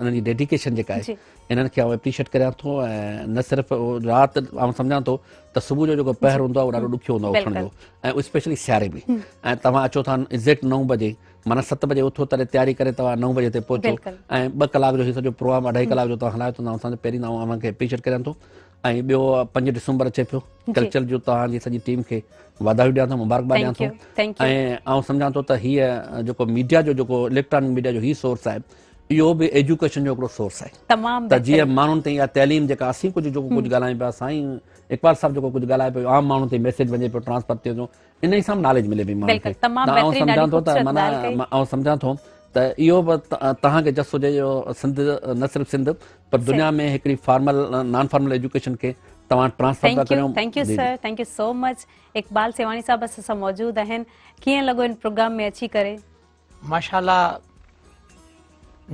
B: इन्हनि जी डेडिकेशन जेका आहे इन्हनि खे आउं एप्रिशिएट करियां थो। ऐं न सिर्फ़ु राति आउं सम्झां थो त सुबुह जो जेको पहर हूंदो आहे उहो ॾाढो ॾुखियो हूंदो आहे उथण जो, ऐं स्पेशली सियारे में। ऐं तव्हां अचो था एग्ज़ैक्ट 9 बजे, माना 7 बजे उथो, तॾहिं तयारी करे तव्हां 9 बजे ते पहुचो, ऐं 2 कलाक जो हीउ सॼो प्रोग्राम 2.5 कलाक जो तव्हां हलायो था। असांजो पहिरीं अव्हांखे एप्रिशिएट करियां थो। ऐं ॿियो 5 डिसंबर अचे पियो कल्चर जो तव्हांजी सॼी टीम खे वाधायूं ॾियां थो मुबारकबाद ॾियां थो ऐं आउं सम्झां थो त हीअ जेको मीडिया जो जेको इलेक्ट्रॉनिक मीडिया जो ही सोर्स आहे इहो बि एजुकेशन जो हिकिड़ो सोर्स आहे त जीअं माण्हुनि ताईं इहा तइलीम जेका असीं कुझु ॻाल्हायूं पिया साईं इकबाल साहब जेको कुझु ॻाल्हाए पियो आम माण्हुनि ताईं मैसेज वञे पियो ट्रांसफर थिए थो इन ई सां नॉलेज मिले पई माण्हुनि खे आउं सम्झां थो त माना आउं सम्झां थो त इहो बि तव्हांखे जस हुजे जो सिंध न सिर्फ़ु सिंध पर दुनिया में हिकिड़ी फॉर्मल नॉन फॉर्मल एजुकेशन खे तव्हां ट्रांसफर था करियो।
A: Thank you sir, thank you so much. Iqbal Sewani साहब असां सां मौजूदु आहिनि, कीअं लॻो इन प्रोग्राम में अची करे?
C: माशाल्लाह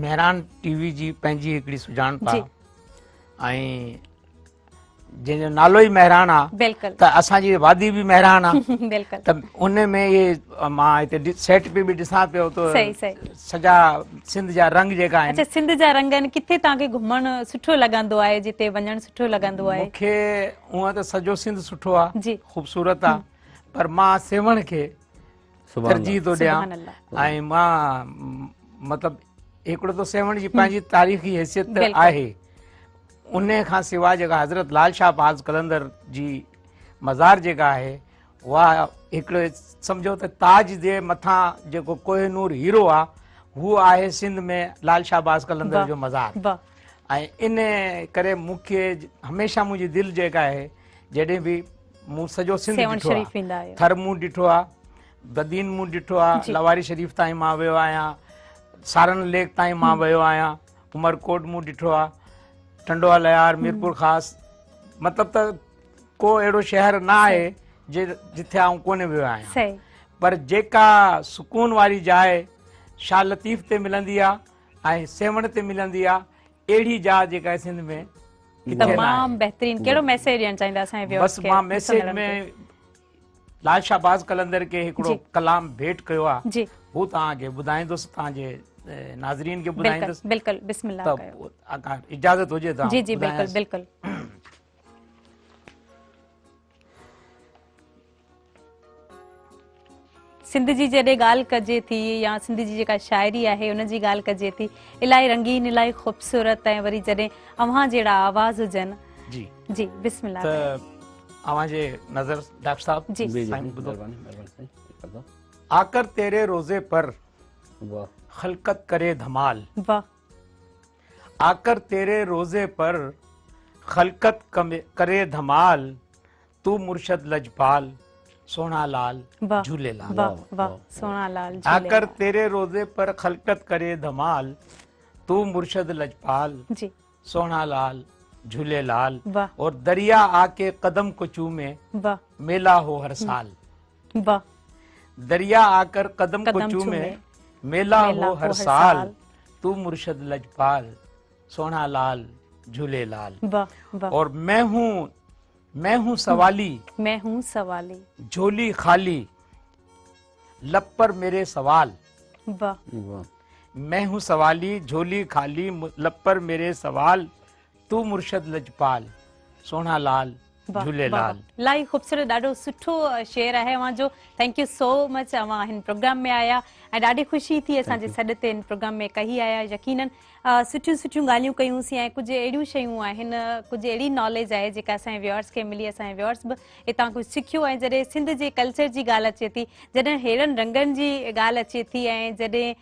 C: मेहरान टीवी जी पंहिंजी हिकिड़ी सुञाणप आहे ऐं जंहिंजो नालो ई मेहरान आहे त असांजी वादी बि मेहरान आहे त उन में इहे मां हिते सेट पे बि ॾिसां पियो त सॼा सिंध जा रंग जेका आहिनि।
A: अच्छा, सिंध जा रंग आहिनि। किथे तव्हांखे घुमणु सुठो लॻंदो आहे, जिते वञणु सुठो लॻंदो आहे?
C: मूंखे हूअं त सॼो सिंध सुठो आहे, ख़ूबसूरत आहे, पर मां सेवण खे तरजीह थो ॾियां ऐं मां मतिलबु हिकिड़ो त सेवण जी पंहिंजी तारीख़ी हैसियत आहे, उन खां सवाइ जेका हज़रत लाल शाह बाज़ कलंदर जी मज़ार जेका आहे उहा हिकिड़ो सम्झो त ताज जे मथां जेको कोहिनूर हीरो आहे हू आहे सिंध में लाल शाह बाज़ कलंदर जो मज़ार। ऐं इन करे मूंखे हमेशह मुंहिंजी दिलि जेका आहे जॾहिं बि मूं सॼो सिंध ॾिठो आहे, थर मूं ॾिठो आहे, बदीन मूं ॾिठो आहे, लवारी शरीफ़ ताईं मां वियो आहियां, सारन लेक ताईं मां वियो आहियां, उमरकोट मूं ॾिठो आहे, टंडोआ लयार, मीरपुर ख़ास, मतिलबु त को अहिड़ो शहर न आहे जिथे आउं कोन वियो आहियां, पर जेका सुकून वारी जाइ शाह लतीफ़ ते मिलंदी आहे ऐं सेवण ते मिलंदी आहे, अहिड़ी जाइ जेका सिंध में
A: तमामु बहितरीन। कहिड़ो मैसेज ॾियणु चाहींदा असांजे व्यूअर्स खे?
C: बस मां मैसेज में लाल शाह बाज़ कलंदर के हिकिड़ो कलाम भेंट कयो आहे, हू तव्हांखे ॿुधाईंदुसि, तव्हांजे नाज़रीन खे ॿुधाईंदुसि।
A: बिल्कुलु, बिस्मिल्लाह कयो।
C: इजाज़त हुजे त
A: जी जी बिल्कुलु बिल्कुलु। सिंध जी जॾहिं ॻाल्हि कजे थी या सिंध जी जेका शाइरी आहे उन जी ॻाल्हि कजे थी, इलाही रंगीन, इलाही ख़ूबसूरत, ऐं वरी जॾहिं अव्हां जहिड़ा आवाज़ हुजनि। जी जी बिस्मिल्लाह।
C: त अव्हां जे नज़र डॉक्टर साहब
A: जी
C: आकर तेरे रोजे पर खलकत करे धमाल, आकर तेरे रोजे पर खलकत करे धमाल, तू मुर्शद लजपाल सोना लाल झूलेलाल।
A: सोना लाल
C: आकर तेरे रोजे पर खलकत करे धमाल, तू मुर्शद लजपाल सोना लाल झूलेलाल। और दरिया आके कदम को चूमे, मेला हो हर साल। दरिया आकर कदम को चूमे, मेला हो हर साल, तू मुर्शद लजपाल सोना लाल झूलेलाल। और मैं हूँ सवाली,
A: मैं हूँ सवाली,
C: झोली खाली लब पर मेरे सवाल। मैं हूँ सवाली, झोली खाली लब पर मेरे सवाल, तू मुर्शद लजपाल सोना लाल झूलेलाल।
A: इलाही ख़ूबसूरत, ॾाढो सुठो शेर आहे अव्हां जो। थैंक यू सो मच, अव्हां हिन प्रोग्राम में आया ऐं ॾाढी ख़ुशी थी असांजे सॾ ते हिन प्रोग्राम में कही आया। यकीनन सुठियूं सुठियूं ॻाल्हियूं कयूंसीं ऐं कुझु अहिड़ियूं शयूं आहिनि, कुझु अहिड़ी नॉलेज आहे जेका असांजे व्यूअर्स खे मिली, असांजे व्यूअर्स बि हितां कुझु सिखियो। ऐं जॾहिं सिंध जे कल्चर जी ॻाल्हि अचे थी, जॾहिं हेड़नि रंगनि जी ॻाल्हि अचे थी, ऐं जॾहिं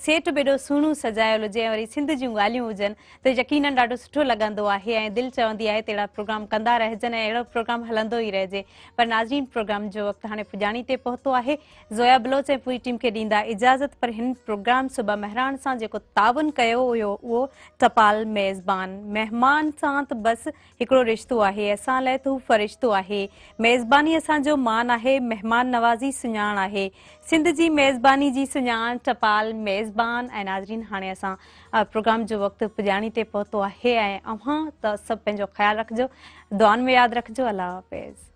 A: सेट बि एॾो सुहिणो सजायल हुजे ऐं वरी सिंध जूं ॻाल्हियूं हुजनि, त यकीनन ॾाढो सुठो लॻंदो आहे ऐं दिलि चवंदी आहे त अहिड़ा प्रोग्राम कंदा रहिजनि ऐं अहिड़ो प्रोग्राम हलंदो ई रहिजे। पर नाज़रीन, प्रोग्राम जो वक़्तु हाणे पुॼाणी ते पहुतो आहे। ज़ोया बलोच ऐं पूरी टीम खे ॾींदा इजाज़त, पर हिन प्रोग्राम सुबह मेहरान सां जेको तावन कयो हुयो उहो टपाल मेज़बान। महिमान सां त बसि हिकिड़ो रिश्तो आहे, असां लाइ त हू फ़रिश्तो आहे। मेज़बानी असांजो मान आहे, महिमान नवाज़ी सुञाण आहे। सिंध जी मेज़बानी जी सुञाण टपाल मेज़बान। ऐं नाज़रीन, हाणे असां प्रोग्राम जो वक़्तु पुॼाणी ते पहुतो आहे ऐं अव्हां त सभु पंहिंजो ख़्यालु रखिजो, दुआनि में यादि रखिजो। अल्लाह हाफ़िज़।